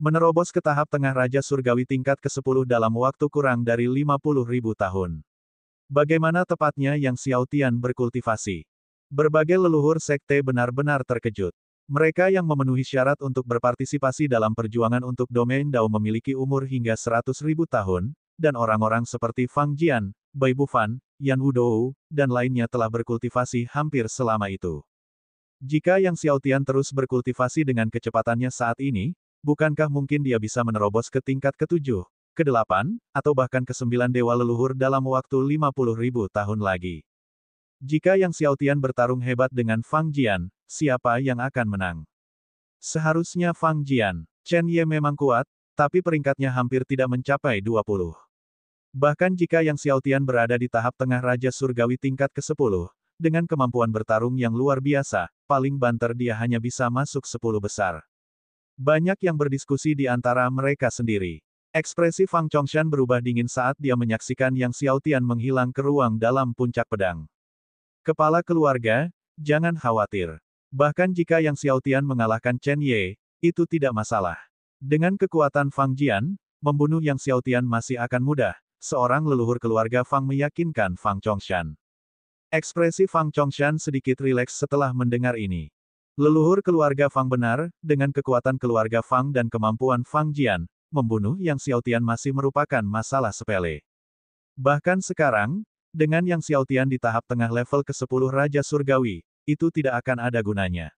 Menerobos ke tahap tengah Raja Surgawi tingkat ke-10 dalam waktu kurang dari 50.000 tahun. Bagaimana tepatnya Yang Xiaotian berkultivasi? Berbagai leluhur sekte benar-benar terkejut. Mereka yang memenuhi syarat untuk berpartisipasi dalam perjuangan untuk domain Dao memiliki umur hingga 100.000 tahun, dan orang-orang seperti Fang Jian, Bai Bufan, Yan Wudou, dan lainnya telah berkultivasi hampir selama itu. Jika Yang Xiaotian terus berkultivasi dengan kecepatannya saat ini, bukankah mungkin dia bisa menerobos ke tingkat ke-7, ke-8, atau bahkan ke-9 dewa leluhur dalam waktu 50.000 tahun lagi? Jika Yang Xiaotian bertarung hebat dengan Fang Jian, siapa yang akan menang? Seharusnya Fang Jian. Chen Ye memang kuat, tapi peringkatnya hampir tidak mencapai 20. Bahkan jika Yang Xiaotian berada di tahap tengah Raja Surgawi tingkat ke-10, dengan kemampuan bertarung yang luar biasa, paling banter dia hanya bisa masuk 10 besar. Banyak yang berdiskusi di antara mereka sendiri. Ekspresi Fang Chongshan berubah dingin saat dia menyaksikan Yang Xiaotian menghilang ke ruang dalam puncak pedang. Kepala keluarga, jangan khawatir. Bahkan jika Yang Xiaotian mengalahkan Chen Ye, itu tidak masalah. Dengan kekuatan Fang Jian, membunuh Yang Xiaotian masih akan mudah, seorang leluhur keluarga Fang meyakinkan Fang Chongshan. Ekspresi Fang Chongshan sedikit rileks setelah mendengar ini. Leluhur keluarga Fang benar, dengan kekuatan keluarga Fang dan kemampuan Fang Jian, membunuh Yang Xiaotian masih merupakan masalah sepele. Bahkan sekarang, dengan Yang Xiaotian di tahap tengah level ke-10 Raja Surgawi, itu tidak akan ada gunanya.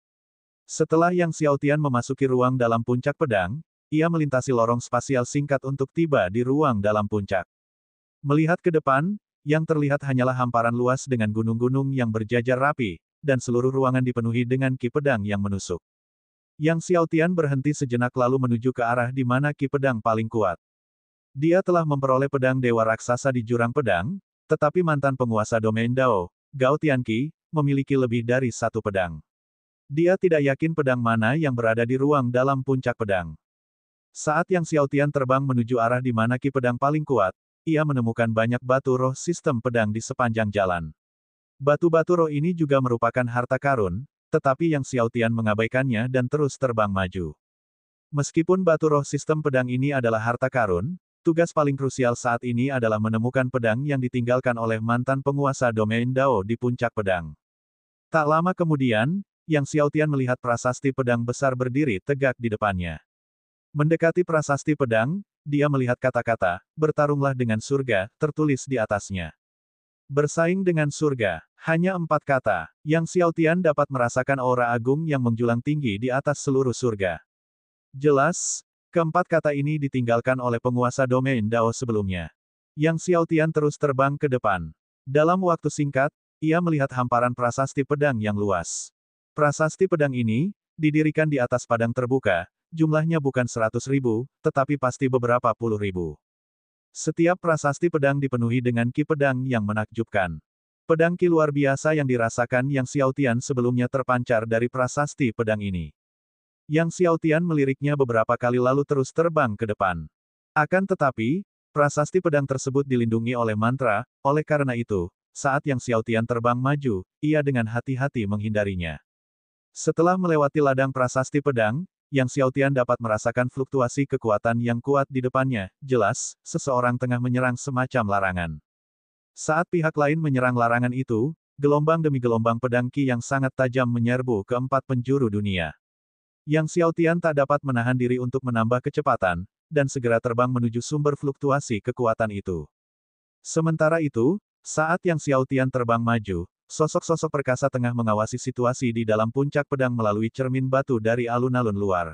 Setelah Yang Xiaotian memasuki ruang dalam puncak pedang, ia melintasi lorong spasial singkat untuk tiba di ruang dalam puncak. Melihat ke depan, yang terlihat hanyalah hamparan luas dengan gunung-gunung yang berjajar rapi, dan seluruh ruangan dipenuhi dengan ki pedang yang menusuk. Yang Xiaotian berhenti sejenak lalu menuju ke arah di mana ki pedang paling kuat. Dia telah memperoleh pedang Dewa Raksasa di jurang pedang, tetapi mantan penguasa domain Dao, Gao Tianqi, memiliki lebih dari satu pedang. Dia tidak yakin pedang mana yang berada di ruang dalam puncak pedang. Saat Yang Xiaotian terbang menuju arah di mana ki pedang paling kuat, ia menemukan banyak batu roh sistem pedang di sepanjang jalan. Batu-batu roh ini juga merupakan harta karun, tetapi Yang Xiaotian mengabaikannya dan terus terbang maju. Meskipun batu roh sistem pedang ini adalah harta karun, tugas paling krusial saat ini adalah menemukan pedang yang ditinggalkan oleh mantan penguasa domain Dao di puncak pedang. Tak lama kemudian, Yang Xiaotian melihat prasasti pedang besar berdiri tegak di depannya. Mendekati prasasti pedang, dia melihat kata-kata, "Bertarunglah dengan surga," tertulis di atasnya. Bersaing dengan surga, hanya 4 kata. Yang Xiaotian dapat merasakan aura agung yang menjulang tinggi di atas seluruh surga. Jelas, keempat kata ini ditinggalkan oleh penguasa domain Dao sebelumnya. Yang Xiaotian terus terbang ke depan. Dalam waktu singkat, ia melihat hamparan prasasti pedang yang luas. Prasasti pedang ini, didirikan di atas padang terbuka, jumlahnya bukan 100.000, tetapi pasti beberapa puluh ribu. Setiap prasasti pedang dipenuhi dengan ki pedang yang menakjubkan. Pedang ki luar biasa yang dirasakan Yang Xiaotian sebelumnya terpancar dari prasasti pedang ini. Yang Xiaotian meliriknya beberapa kali lalu terus terbang ke depan. Akan tetapi, prasasti pedang tersebut dilindungi oleh mantra, oleh karena itu, saat Yang Xiaotian terbang maju, ia dengan hati-hati menghindarinya. Setelah melewati ladang prasasti pedang, Yang Xiaotian dapat merasakan fluktuasi kekuatan yang kuat di depannya. Jelas, seseorang tengah menyerang semacam larangan. Saat pihak lain menyerang larangan itu, gelombang demi gelombang pedang ki yang sangat tajam menyerbu ke 4 penjuru dunia. Yang Xiaotian tak dapat menahan diri untuk menambah kecepatan, dan segera terbang menuju sumber fluktuasi kekuatan itu. Sementara itu, saat Yang Xiaotian terbang maju, sosok-sosok perkasa tengah mengawasi situasi di dalam puncak pedang melalui cermin batu dari alun-alun luar.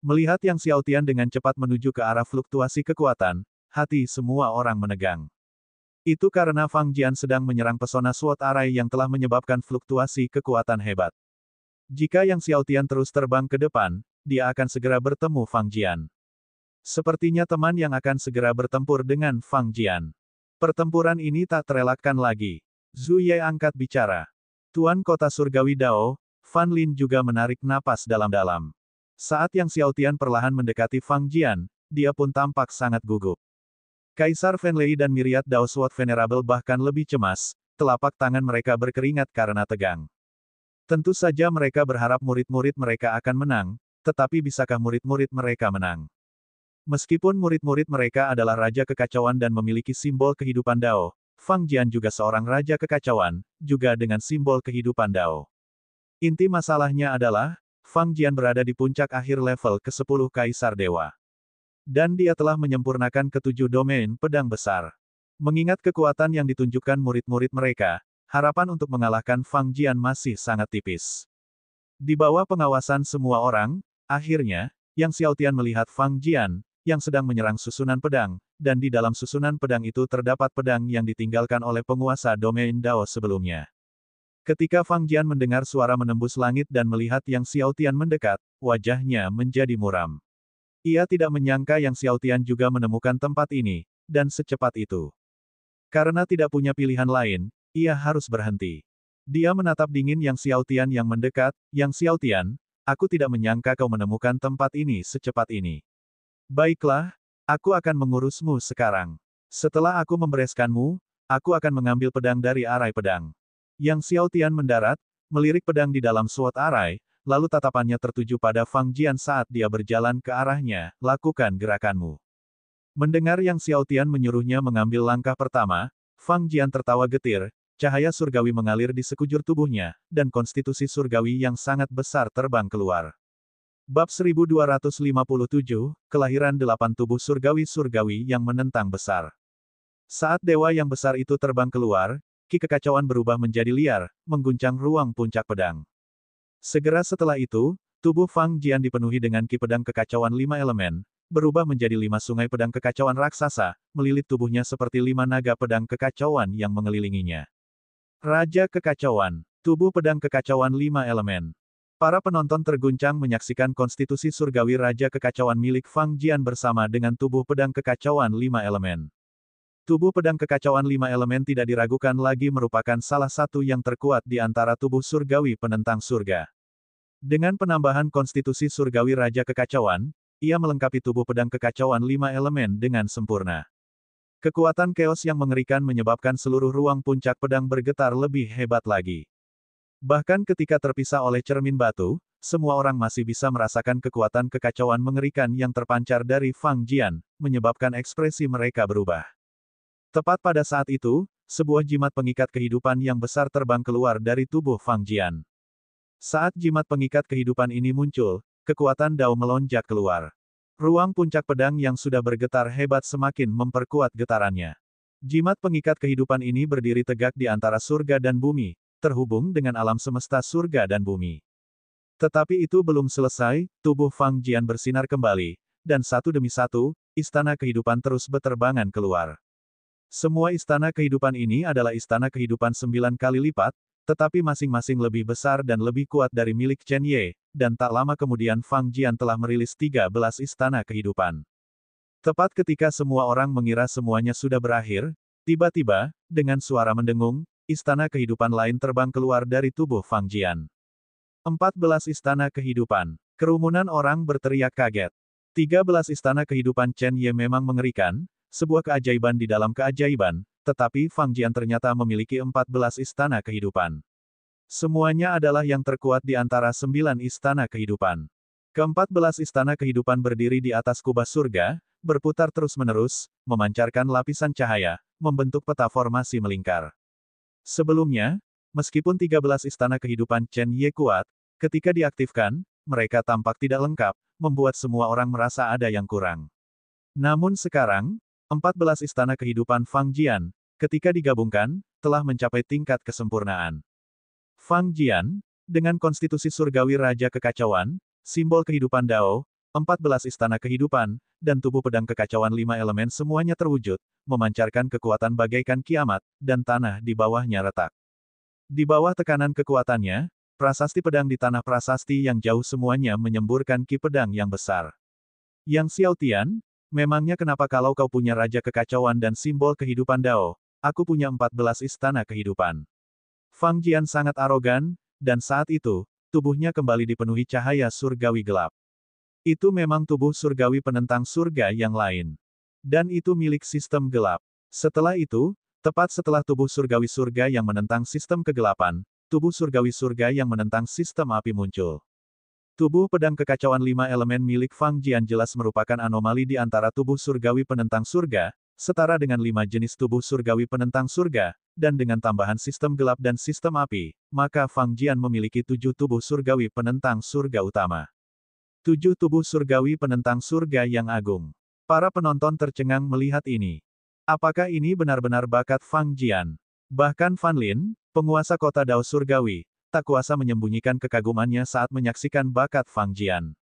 Melihat Yang Xiaotian dengan cepat menuju ke arah fluktuasi kekuatan, hati semua orang menegang. Itu karena Fang Jian sedang menyerang pesona SWOT Array yang telah menyebabkan fluktuasi kekuatan hebat. Jika Yang Xiaotian terus terbang ke depan, dia akan segera bertemu Fang Jian. Sepertinya teman yang akan segera bertempur dengan Fang Jian. Pertempuran ini tak terelakkan lagi. Zhu Ye angkat bicara. Tuan Kota Surgawi Dao, Fan Lin juga menarik napas dalam-dalam. Saat Yang Xiaotian perlahan mendekati Fang Jian, dia pun tampak sangat gugup. Kaisar Fenlei dan Myriad Dao Sword Venerable bahkan lebih cemas, telapak tangan mereka berkeringat karena tegang. Tentu saja mereka berharap murid-murid mereka akan menang, tetapi bisakah murid-murid mereka menang? Meskipun murid-murid mereka adalah Raja Kekacauan dan memiliki simbol kehidupan Dao, Fang Jian juga seorang Raja Kekacauan, juga dengan simbol kehidupan Dao. Inti masalahnya adalah, Fang Jian berada di puncak akhir level ke-10 Kaisar Dewa. Dan dia telah menyempurnakan ke-7 domain pedang besar. Mengingat kekuatan yang ditunjukkan murid-murid mereka, harapan untuk mengalahkan Fang Jian masih sangat tipis. Di bawah pengawasan semua orang, akhirnya, Yang Xiaotian melihat Fang Jian, yang sedang menyerang susunan pedang, dan di dalam susunan pedang itu terdapat pedang yang ditinggalkan oleh penguasa domain Dao sebelumnya. Ketika Fang Jian mendengar suara menembus langit dan melihat Yang Xiaotian mendekat, wajahnya menjadi muram. Ia tidak menyangka Yang Xiaotian juga menemukan tempat ini, dan secepat itu. Karena tidak punya pilihan lain, ia harus berhenti. Dia menatap dingin Yang Xiaotian yang mendekat. Yang Xiaotian, aku tidak menyangka kau menemukan tempat ini secepat ini. Baiklah, aku akan mengurusmu sekarang. Setelah aku membereskanmu, aku akan mengambil pedang dari arai pedang. Yang Xiaotian mendarat, melirik pedang di dalam SWOT Array, lalu tatapannya tertuju pada Fang Jian saat dia berjalan ke arahnya. Lakukan gerakanmu. Mendengar Yang Xiaotian menyuruhnya mengambil langkah pertama, Fang Jian tertawa getir, cahaya surgawi mengalir di sekujur tubuhnya, dan konstitusi surgawi yang sangat besar terbang keluar. Bab 1257, Kelahiran 8 Tubuh Surgawi-Surgawi yang Menentang Besar. Saat dewa yang besar itu terbang keluar, ki kekacauan berubah menjadi liar, mengguncang ruang puncak pedang. Segera setelah itu, tubuh Fang Jian dipenuhi dengan ki pedang kekacauan 5 elemen, berubah menjadi 5 sungai pedang kekacauan raksasa, melilit tubuhnya seperti 5 naga pedang kekacauan yang mengelilinginya. Raja Kekacauan, tubuh pedang kekacauan 5 elemen. Para penonton terguncang menyaksikan konstitusi surgawi Raja Kekacauan milik Fang Jian bersama dengan tubuh pedang kekacauan 5 elemen. Tubuh pedang kekacauan 5 elemen tidak diragukan lagi merupakan salah satu yang terkuat di antara tubuh surgawi penentang surga. Dengan penambahan konstitusi surgawi Raja Kekacauan, ia melengkapi tubuh pedang kekacauan 5 elemen dengan sempurna. Kekuatan keos yang mengerikan menyebabkan seluruh ruang puncak pedang bergetar lebih hebat lagi. Bahkan ketika terpisah oleh cermin batu, semua orang masih bisa merasakan kekuatan kekacauan mengerikan yang terpancar dari Fang Jian, menyebabkan ekspresi mereka berubah. Tepat pada saat itu, sebuah jimat pengikat kehidupan yang besar terbang keluar dari tubuh Fang Jian. Saat jimat pengikat kehidupan ini muncul, kekuatan Dao melonjak keluar. Ruang puncak pedang yang sudah bergetar hebat semakin memperkuat getarannya. Jimat pengikat kehidupan ini berdiri tegak di antara surga dan bumi, terhubung dengan alam semesta surga dan bumi. Tetapi itu belum selesai, tubuh Fang Jian bersinar kembali, dan satu demi satu, istana kehidupan terus beterbangan keluar. Semua istana kehidupan ini adalah istana kehidupan 9 kali lipat, tetapi masing-masing lebih besar dan lebih kuat dari milik Chen Ye, dan tak lama kemudian Fang Jian telah merilis 13 istana kehidupan. Tepat ketika semua orang mengira semuanya sudah berakhir, tiba-tiba, dengan suara mendengung, istana kehidupan lain terbang keluar dari tubuh Fang Jian. 14 istana kehidupan. Kerumunan orang berteriak kaget. 13 istana kehidupan Chen Ye memang mengerikan, sebuah keajaiban di dalam keajaiban, tetapi Fang Jian ternyata memiliki 14 istana kehidupan. Semuanya adalah yang terkuat di antara 9 istana kehidupan. Ke-14 istana kehidupan berdiri di atas kubah surga, berputar terus-menerus, memancarkan lapisan cahaya, membentuk peta formasi melingkar. Sebelumnya, meskipun 13 istana kehidupan Chen Ye kuat, ketika diaktifkan, mereka tampak tidak lengkap, membuat semua orang merasa ada yang kurang. Namun sekarang, 14 istana kehidupan Fang Jian, ketika digabungkan, telah mencapai tingkat kesempurnaan. Fang Jian, dengan konstitusi surgawi Raja Kekacauan, simbol kehidupan Dao, 14 istana kehidupan, dan tubuh pedang kekacauan 5 elemen semuanya terwujud, memancarkan kekuatan bagaikan kiamat, dan tanah di bawahnya retak. Di bawah tekanan kekuatannya, prasasti pedang di tanah prasasti yang jauh semuanya menyemburkan ki pedang yang besar. Yang Xiao Tian, memangnya kenapa kalau kau punya Raja Kekacauan dan simbol kehidupan Dao, aku punya 14 istana kehidupan. Fang Jian sangat arogan, dan saat itu, tubuhnya kembali dipenuhi cahaya surgawi gelap. Itu memang tubuh surgawi penentang surga yang lain. Dan itu milik sistem gelap. Setelah itu, tepat setelah tubuh surgawi surga yang menentang sistem kegelapan, tubuh surgawi surga yang menentang sistem api muncul. Tubuh pedang kekacauan 5 elemen milik Fang Jian jelas merupakan anomali di antara tubuh surgawi penentang surga, setara dengan 5 jenis tubuh surgawi penentang surga, dan dengan tambahan sistem gelap dan sistem api, maka Fang Jian memiliki 7 tubuh surgawi penentang surga utama. 7 tubuh surgawi penentang surga yang agung. Para penonton tercengang melihat ini. Apakah ini benar-benar bakat Fang Jian? Bahkan Fan Lin, penguasa kota Dao surgawi, tak kuasa menyembunyikan kekagumannya saat menyaksikan bakat Fang Jian.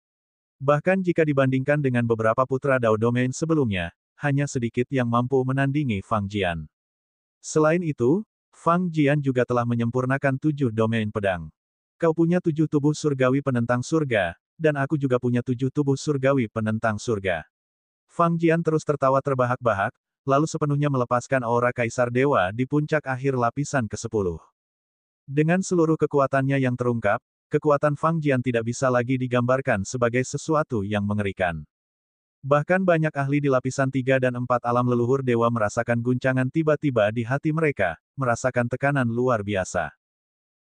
Bahkan jika dibandingkan dengan beberapa putra Dao domain sebelumnya, hanya sedikit yang mampu menandingi Fang Jian. Selain itu, Fang Jian juga telah menyempurnakan 7 domain pedang. Kau punya 7 tubuh surgawi penentang surga, dan aku juga punya 7 tubuh surgawi penentang surga. Fang Jian terus tertawa terbahak-bahak, lalu sepenuhnya melepaskan aura Kaisar Dewa di puncak akhir lapisan ke-10. Dengan seluruh kekuatannya yang terungkap, kekuatan Fang Jian tidak bisa lagi digambarkan sebagai sesuatu yang mengerikan. Bahkan banyak ahli di lapisan 3 dan 4 alam leluhur dewa merasakan guncangan tiba-tiba di hati mereka, merasakan tekanan luar biasa.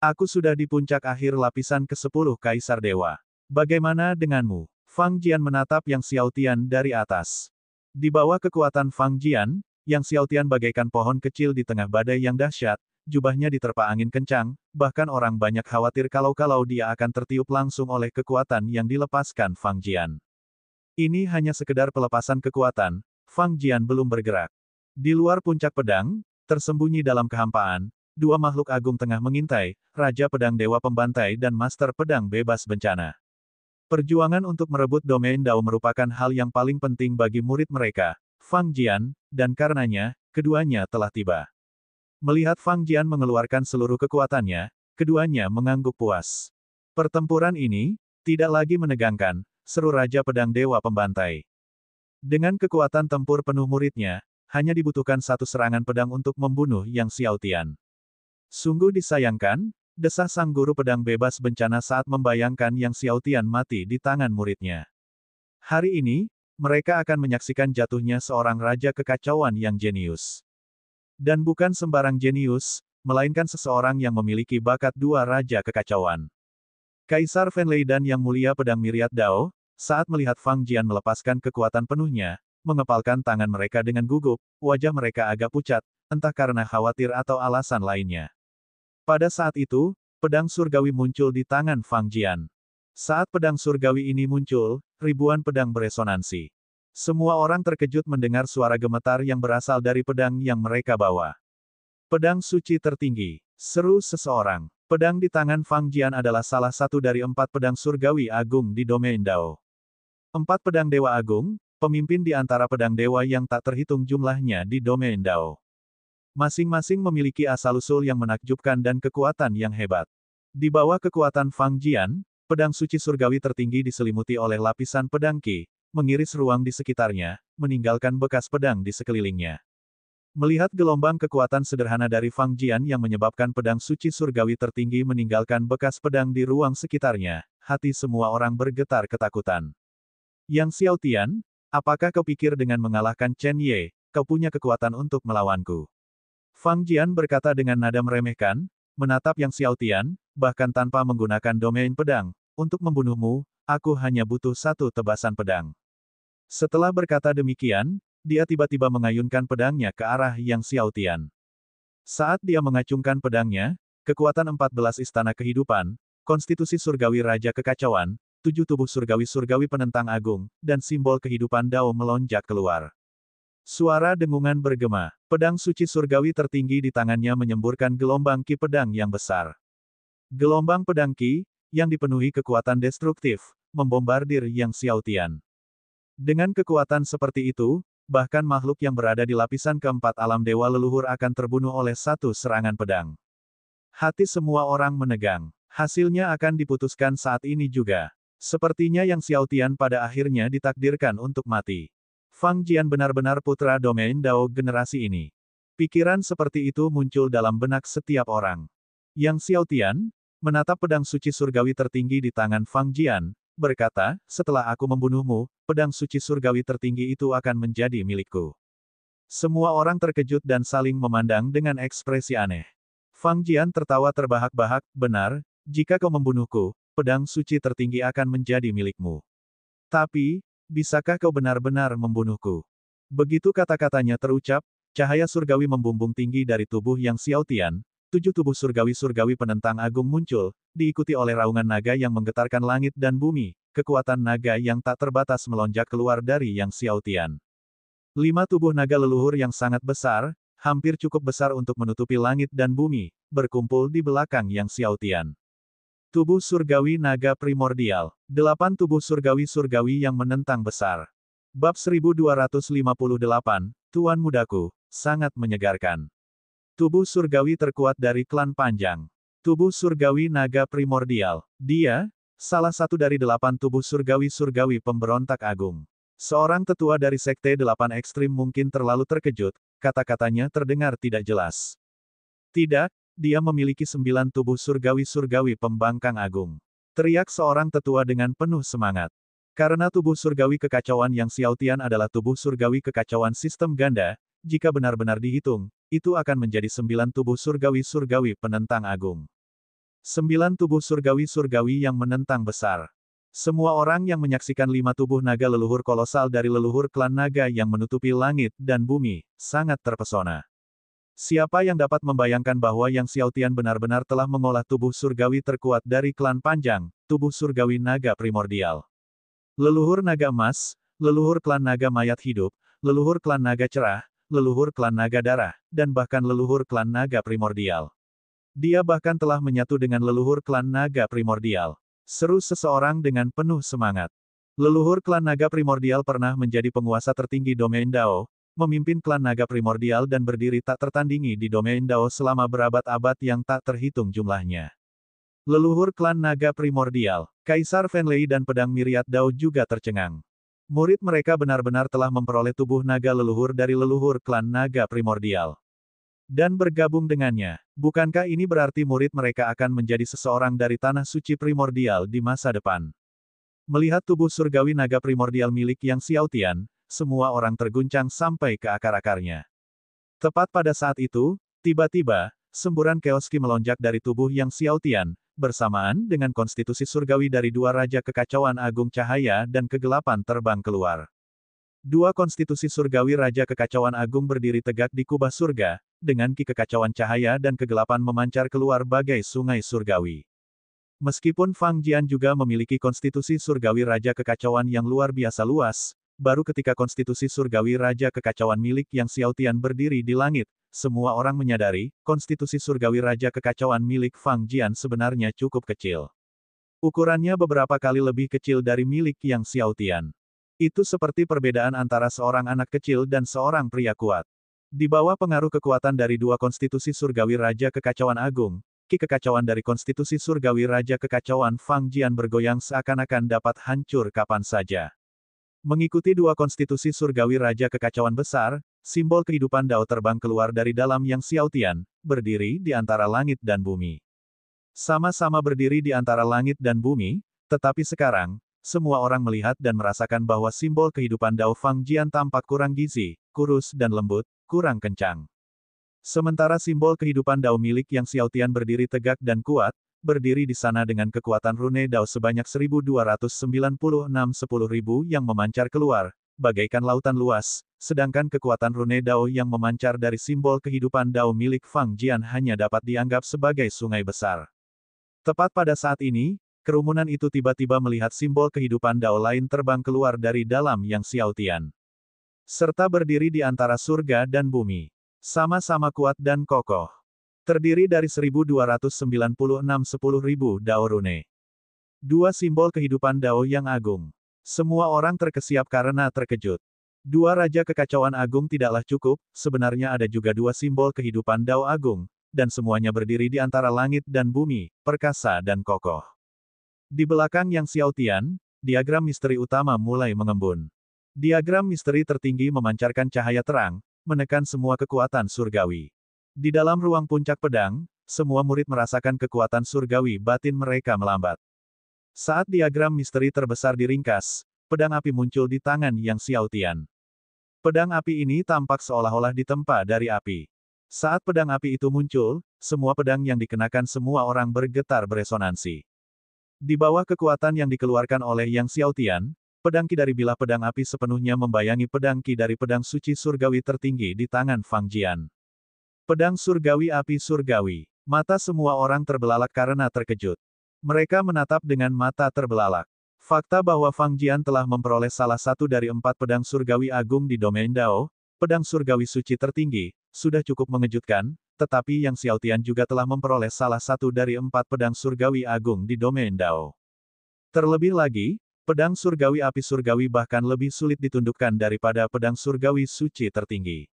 Aku sudah di puncak akhir lapisan ke-10 Kaisar Dewa. Bagaimana denganmu? Fang Jian menatap Yang Xiao Tian dari atas. Di bawah kekuatan Fang Jian, Yang Xiao Tian bagaikan pohon kecil di tengah badai yang dahsyat, jubahnya diterpa angin kencang, bahkan orang banyak khawatir kalau dia akan tertiup langsung oleh kekuatan yang dilepaskan Fang Jian. Ini hanya sekedar pelepasan kekuatan, Fang Jian belum bergerak. Di luar puncak pedang, tersembunyi dalam kehampaan, 2 makhluk agung tengah mengintai, Raja Pedang Dewa Pembantai dan Master Pedang Bebas Bencana. Perjuangan untuk merebut domain Dao merupakan hal yang paling penting bagi murid mereka, Fang Jian, dan karenanya, keduanya telah tiba. Melihat Fang Jian mengeluarkan seluruh kekuatannya, keduanya mengangguk puas. Pertempuran ini, tidak lagi menegangkan, seru Raja Pedang Dewa Pembantai. Dengan kekuatan tempur penuh muridnya, hanya dibutuhkan 1 serangan pedang untuk membunuh Yang Xiao Tian. Sungguh disayangkan, desah sang guru pedang bebas bencana saat membayangkan Yang Xiao Tian mati di tangan muridnya. Hari ini, mereka akan menyaksikan jatuhnya seorang Raja Kekacauan yang jenius. Dan bukan sembarang jenius, melainkan seseorang yang memiliki bakat 2 Raja Kekacauan. Kaisar Fan dan Yang Mulia Pedang Myriad Dao, saat melihat Fang Jian melepaskan kekuatan penuhnya, mengepalkan tangan mereka dengan gugup, wajah mereka agak pucat, entah karena khawatir atau alasan lainnya. Pada saat itu, pedang surgawi muncul di tangan Fang Jian. Saat pedang surgawi ini muncul, ribuan pedang beresonansi. Semua orang terkejut mendengar suara gemetar yang berasal dari pedang yang mereka bawa. Pedang suci tertinggi, seru seseorang. Pedang di tangan Fang Jian adalah salah satu dari 4 pedang surgawi agung di domain Dao. 4 pedang dewa agung, pemimpin di antara pedang dewa yang tak terhitung jumlahnya di domain Dao. Masing-masing memiliki asal-usul yang menakjubkan dan kekuatan yang hebat. Di bawah kekuatan Fang Jian, pedang suci surgawi tertinggi diselimuti oleh lapisan pedang Qi, mengiris ruang di sekitarnya, meninggalkan bekas pedang di sekelilingnya. Melihat gelombang kekuatan sederhana dari Fang Jian yang menyebabkan pedang suci surgawi tertinggi meninggalkan bekas pedang di ruang sekitarnya, hati semua orang bergetar ketakutan. Yang Xiao Tian, apakah kau pikir dengan mengalahkan Chen Ye, kau punya kekuatan untuk melawanku? Fang Jian berkata dengan nada meremehkan, menatap Yang Xiao Tian, bahkan tanpa menggunakan domain pedang. Untuk membunuhmu, aku hanya butuh satu tebasan pedang. Setelah berkata demikian, dia tiba-tiba mengayunkan pedangnya ke arah Yang Xiao Tian. Saat dia mengacungkan pedangnya, kekuatan 14 istana kehidupan, konstitusi surgawi Raja Kekacauan, 7 tubuh surgawi-surgawi penentang agung, dan simbol kehidupan Dao melonjak keluar. Suara dengungan bergema, pedang suci surgawi tertinggi di tangannya menyemburkan gelombang ki pedang yang besar. Gelombang pedang ki, yang dipenuhi kekuatan destruktif, membombardir Yang Xiao Tian. Dengan kekuatan seperti itu, bahkan makhluk yang berada di lapisan keempat alam dewa leluhur akan terbunuh oleh satu serangan pedang. Hati semua orang menegang. Hasilnya akan diputuskan saat ini juga. Sepertinya Yang Xiao Tian pada akhirnya ditakdirkan untuk mati. Fang Jian benar-benar putra domain Dao generasi ini. Pikiran seperti itu muncul dalam benak setiap orang. Yang Xiao Tian menatap pedang suci surgawi tertinggi di tangan Fang Jian, berkata, setelah aku membunuhmu, pedang suci surgawi tertinggi itu akan menjadi milikku. Semua orang terkejut dan saling memandang dengan ekspresi aneh. Fang Jian tertawa terbahak-bahak, benar, jika kau membunuhku, pedang suci tertinggi akan menjadi milikmu. Tapi, bisakah kau benar-benar membunuhku? Begitu kata-katanya terucap, cahaya surgawi membumbung tinggi dari tubuh Yang Xiao Tian. 7 tubuh surgawi-surgawi penentang agung muncul, diikuti oleh raungan naga yang menggetarkan langit dan bumi, kekuatan naga yang tak terbatas melonjak keluar dari Yang Xiao Tian. 5 tubuh naga leluhur yang sangat besar, hampir cukup besar untuk menutupi langit dan bumi, berkumpul di belakang Yang Xiao Tian. Tubuh surgawi naga primordial, 8 tubuh surgawi-surgawi yang menentang besar. Bab 1258, Tuan Mudaku, sangat menyegarkan. Tubuh surgawi terkuat dari klan Panjang. Tubuh surgawi naga primordial. Dia, salah satu dari 8 tubuh surgawi-surgawi pemberontak agung. Seorang tetua dari Sekte 8 Ekstrim mungkin terlalu terkejut, kata-katanya terdengar tidak jelas. Tidak, dia memiliki 9 tubuh surgawi-surgawi pembangkang agung. Teriak seorang tetua dengan penuh semangat. Karena tubuh surgawi kekacauan Yang Xiao Tian adalah tubuh surgawi kekacauan sistem ganda, jika benar-benar dihitung, itu akan menjadi 9 tubuh surgawi-surgawi penentang agung. 9 tubuh surgawi-surgawi yang menentang besar. Semua orang yang menyaksikan 5 tubuh naga leluhur kolosal dari leluhur klan naga yang menutupi langit dan bumi, sangat terpesona. Siapa yang dapat membayangkan bahwa Yang Xiao Tian benar-benar telah mengolah tubuh surgawi terkuat dari klan Panjang, tubuh surgawi naga primordial. Leluhur naga emas, leluhur klan naga mayat hidup, leluhur klan naga cerah, leluhur klan naga darah, dan bahkan leluhur klan naga primordial. Dia bahkan telah menyatu dengan leluhur klan naga primordial. Seru seseorang dengan penuh semangat. Leluhur klan naga primordial pernah menjadi penguasa tertinggi domain Dao, memimpin klan naga primordial dan berdiri tak tertandingi di domain Dao selama berabad-abad yang tak terhitung jumlahnya. Leluhur klan naga primordial, Kaisar Fenlei dan pedang Myriad Dao juga tercengang. Murid mereka benar-benar telah memperoleh tubuh naga leluhur dari leluhur klan naga primordial. Dan bergabung dengannya, bukankah ini berarti murid mereka akan menjadi seseorang dari tanah suci primordial di masa depan? Melihat tubuh surgawi naga primordial milik Yang Xiao Tian, semua orang terguncang sampai ke akar-akarnya. Tepat pada saat itu, tiba-tiba, semburan keoski melonjak dari tubuh Yang Xiao Tian, bersamaan dengan konstitusi surgawi dari 2 Raja Kekacauan Agung Cahaya dan Kegelapan terbang keluar. 2 konstitusi surgawi Raja Kekacauan Agung berdiri tegak di kubah surga, dengan ki kekacauan cahaya dan kegelapan memancar keluar bagai sungai surgawi. Meskipun Fang Jian juga memiliki konstitusi surgawi Raja Kekacauan yang luar biasa luas, baru ketika konstitusi surgawi Raja Kekacauan milik Yang Xiao Tian berdiri di langit, semua orang menyadari, konstitusi surgawi Raja Kekacauan milik Fang Jian sebenarnya cukup kecil. Ukurannya beberapa kali lebih kecil dari milik Yang Xiao Tian. Itu seperti perbedaan antara seorang anak kecil dan seorang pria kuat. Di bawah pengaruh kekuatan dari 2 konstitusi surgawi Raja Kekacauan Agung, ki kekacauan dari konstitusi surgawi Raja Kekacauan Fang Jian bergoyang seakan-akan dapat hancur kapan saja. Mengikuti 2 konstitusi surgawi Raja Kekacauan besar, simbol kehidupan Dao terbang keluar dari dalam Yang Xiaotian, berdiri di antara langit dan bumi. Sama-sama berdiri di antara langit dan bumi, tetapi sekarang, semua orang melihat dan merasakan bahwa simbol kehidupan Dao Fang Jian tampak kurang gizi, kurus dan lembut, kurang kencang. Sementara simbol kehidupan Dao milik Yang Xiaotian berdiri tegak dan kuat, berdiri di sana dengan kekuatan rune Dao sebanyak 1296 10.000 yang memancar keluar, bagaikan lautan luas, sedangkan kekuatan rune Dao yang memancar dari simbol kehidupan Dao milik Fang Jian hanya dapat dianggap sebagai sungai besar. Tepat pada saat ini, kerumunan itu tiba-tiba melihat simbol kehidupan Dao lain terbang keluar dari dalam Yang Xiaotian. Serta berdiri di antara surga dan bumi. Sama-sama kuat dan kokoh. Terdiri dari 1296 10.000 Dao rune. Dua simbol kehidupan Dao yang agung. Semua orang terkesiap karena terkejut. Dua Raja Kekacauan Agung tidaklah cukup, sebenarnya ada juga dua simbol kehidupan Dao agung, dan semuanya berdiri di antara langit dan bumi, perkasa dan kokoh. Di belakang Yang Xiaotian, diagram misteri utama mulai mengembun. Diagram misteri tertinggi memancarkan cahaya terang, menekan semua kekuatan surgawi. Di dalam ruang puncak pedang, semua murid merasakan kekuatan surgawi batin mereka melambat. Saat diagram misteri terbesar diringkas, pedang api muncul di tangan Yang Xiaotian. Pedang api ini tampak seolah-olah ditempa dari api. Saat pedang api itu muncul, semua pedang yang dikenakan semua orang bergetar beresonansi. Di bawah kekuatan yang dikeluarkan oleh Yang Xiaotian, pedang Ki dari bilah pedang api sepenuhnya membayangi pedang Ki dari pedang suci surgawi tertinggi di tangan Fang Jian. Pedang surgawi api surgawi. Mata semua orang terbelalak karena terkejut. Mereka menatap dengan mata terbelalak. Fakta bahwa Fang Jian telah memperoleh salah satu dari 4 pedang surgawi agung di domain Dao, pedang surgawi suci tertinggi, sudah cukup mengejutkan, tetapi Yang Xiaotian juga telah memperoleh salah satu dari 4 pedang surgawi agung di domain Dao. Terlebih lagi, pedang surgawi api surgawi bahkan lebih sulit ditundukkan daripada pedang surgawi suci tertinggi.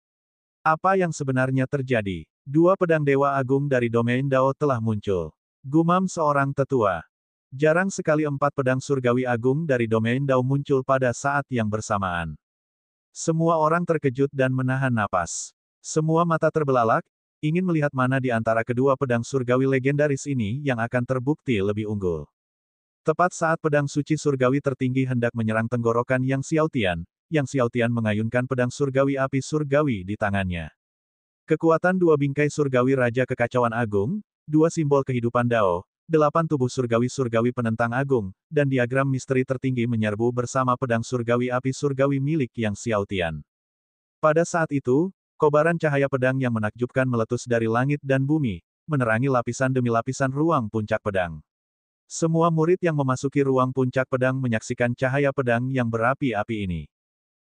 Apa yang sebenarnya terjadi? Dua pedang dewa agung dari domain Dao telah muncul. Gumam seorang tetua. Jarang sekali 4 pedang surgawi agung dari domain Dao muncul pada saat yang bersamaan. Semua orang terkejut dan menahan napas. Semua mata terbelalak, ingin melihat mana di antara kedua pedang surgawi legendaris ini yang akan terbukti lebih unggul. Tepat saat pedang suci surgawi tertinggi hendak menyerang tenggorokan Yang Xiaotian mengayunkan pedang surgawi api surgawi di tangannya. Kekuatan dua bingkai surgawi Raja Kekacauan Agung, dua simbol kehidupan Dao, 8 tubuh surgawi penentang agung, dan diagram misteri tertinggi menyerbu bersama pedang surgawi api surgawi milik Yang Xiaotian. Pada saat itu, kobaran cahaya pedang yang menakjubkan meletus dari langit dan bumi, menerangi lapisan demi lapisan ruang puncak pedang. Semua murid yang memasuki ruang puncak pedang menyaksikan cahaya pedang yang berapi-api ini.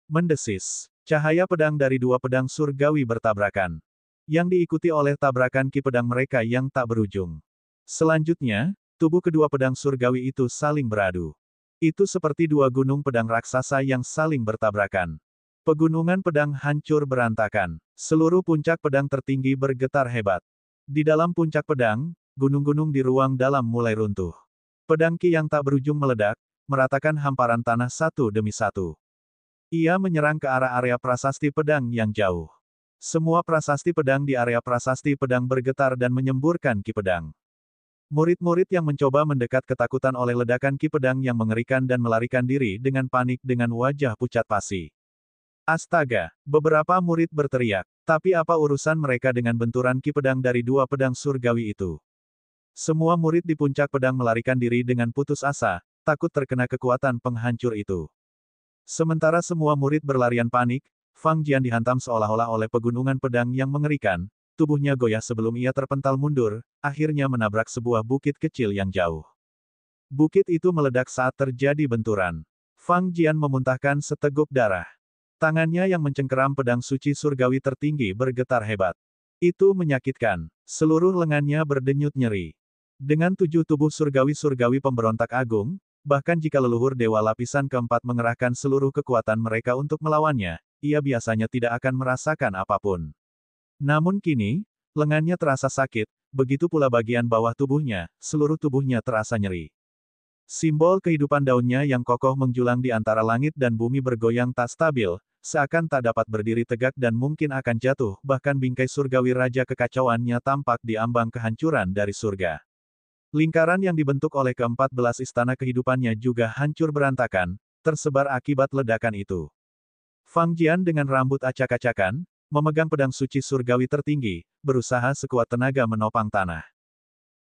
Mendesis. Cahaya pedang dari dua pedang surgawi bertabrakan. Yang diikuti oleh tabrakan ki pedang mereka yang tak berujung. Selanjutnya, tubuh kedua pedang surgawi itu saling beradu. Itu seperti dua gunung pedang raksasa yang saling bertabrakan. Pegunungan pedang hancur berantakan. Seluruh puncak pedang tertinggi bergetar hebat. Di dalam puncak pedang, gunung-gunung di ruang dalam mulai runtuh. Pedang ki yang tak berujung meledak, meratakan hamparan tanah satu demi satu. Ia menyerang ke arah area prasasti pedang yang jauh. Semua prasasti pedang di area prasasti pedang bergetar dan menyemburkan ki pedang. Murid-murid yang mencoba mendekat ketakutan oleh ledakan ki pedang yang mengerikan dan melarikan diri dengan panik dengan wajah pucat pasi. Astaga, beberapa murid berteriak. Tapi apa urusan mereka dengan benturan ki pedang dari dua pedang surgawi itu? Semua murid di puncak pedang melarikan diri dengan putus asa, takut terkena kekuatan penghancur itu. Sementara semua murid berlarian panik, Fang Jian dihantam seolah-olah oleh pegunungan pedang yang mengerikan, tubuhnya goyah sebelum ia terpental mundur, akhirnya menabrak sebuah bukit kecil yang jauh. Bukit itu meledak saat terjadi benturan. Fang Jian memuntahkan seteguk darah. Tangannya yang mencengkeram pedang suci surgawi tertinggi bergetar hebat. Itu menyakitkan. Seluruh lengannya berdenyut nyeri. Dengan 7 tubuh surgawi pemberontak agung, bahkan jika leluhur dewa lapisan keempat mengerahkan seluruh kekuatan mereka untuk melawannya, ia biasanya tidak akan merasakan apapun. Namun kini, lengannya terasa sakit, begitu pula bagian bawah tubuhnya, seluruh tubuhnya terasa nyeri. Simbol kehidupan daunnya yang kokoh menjulang di antara langit dan bumi bergoyang tak stabil, seakan tak dapat berdiri tegak dan mungkin akan jatuh, bahkan bingkai surgawi raja kekacauannya tampak di ambang kehancuran dari surga. Lingkaran yang dibentuk oleh ke-14 istana kehidupannya juga hancur berantakan, tersebar akibat ledakan itu. Fang Jian dengan rambut acak-acakan, memegang pedang suci surgawi tertinggi, berusaha sekuat tenaga menopang tanah.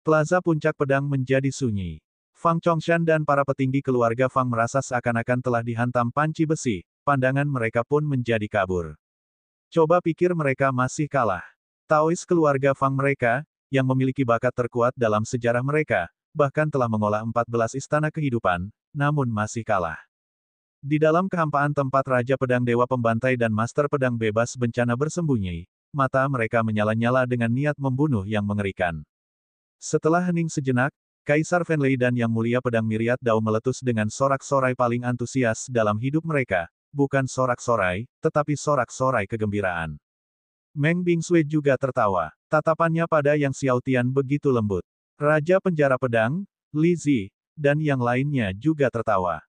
Plaza puncak pedang menjadi sunyi. Fang Chongshan dan para petinggi keluarga Fang merasa seakan-akan telah dihantam panci besi, pandangan mereka pun menjadi kabur. Coba pikir mereka masih kalah. Taois keluarga Fang mereka, yang memiliki bakat terkuat dalam sejarah mereka, bahkan telah mengolah 14 istana kehidupan, namun masih kalah. Di dalam kehampaan tempat Raja Pedang Dewa Pembantai dan Master Pedang Bebas Bencana bersembunyi, mata mereka menyala-nyala dengan niat membunuh yang mengerikan. Setelah hening sejenak, Kaisar Fenlei dan Yang Mulia Pedang Myriad Dao meletus dengan sorak-sorai paling antusias dalam hidup mereka, bukan sorak-sorai, tetapi sorak-sorai kegembiraan. Meng Bingsui juga tertawa, tatapannya pada Yang Xiaotian begitu lembut. Raja Penjara Pedang, Li Zi, dan yang lainnya juga tertawa.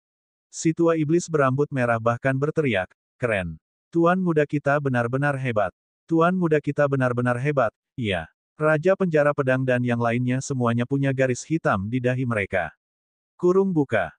Si tua iblis berambut merah bahkan berteriak, keren. Tuan muda kita benar-benar hebat. Tuan muda kita benar-benar hebat, iya. Raja Penjara Pedang dan yang lainnya semuanya punya garis hitam di dahi mereka. Kurung buka.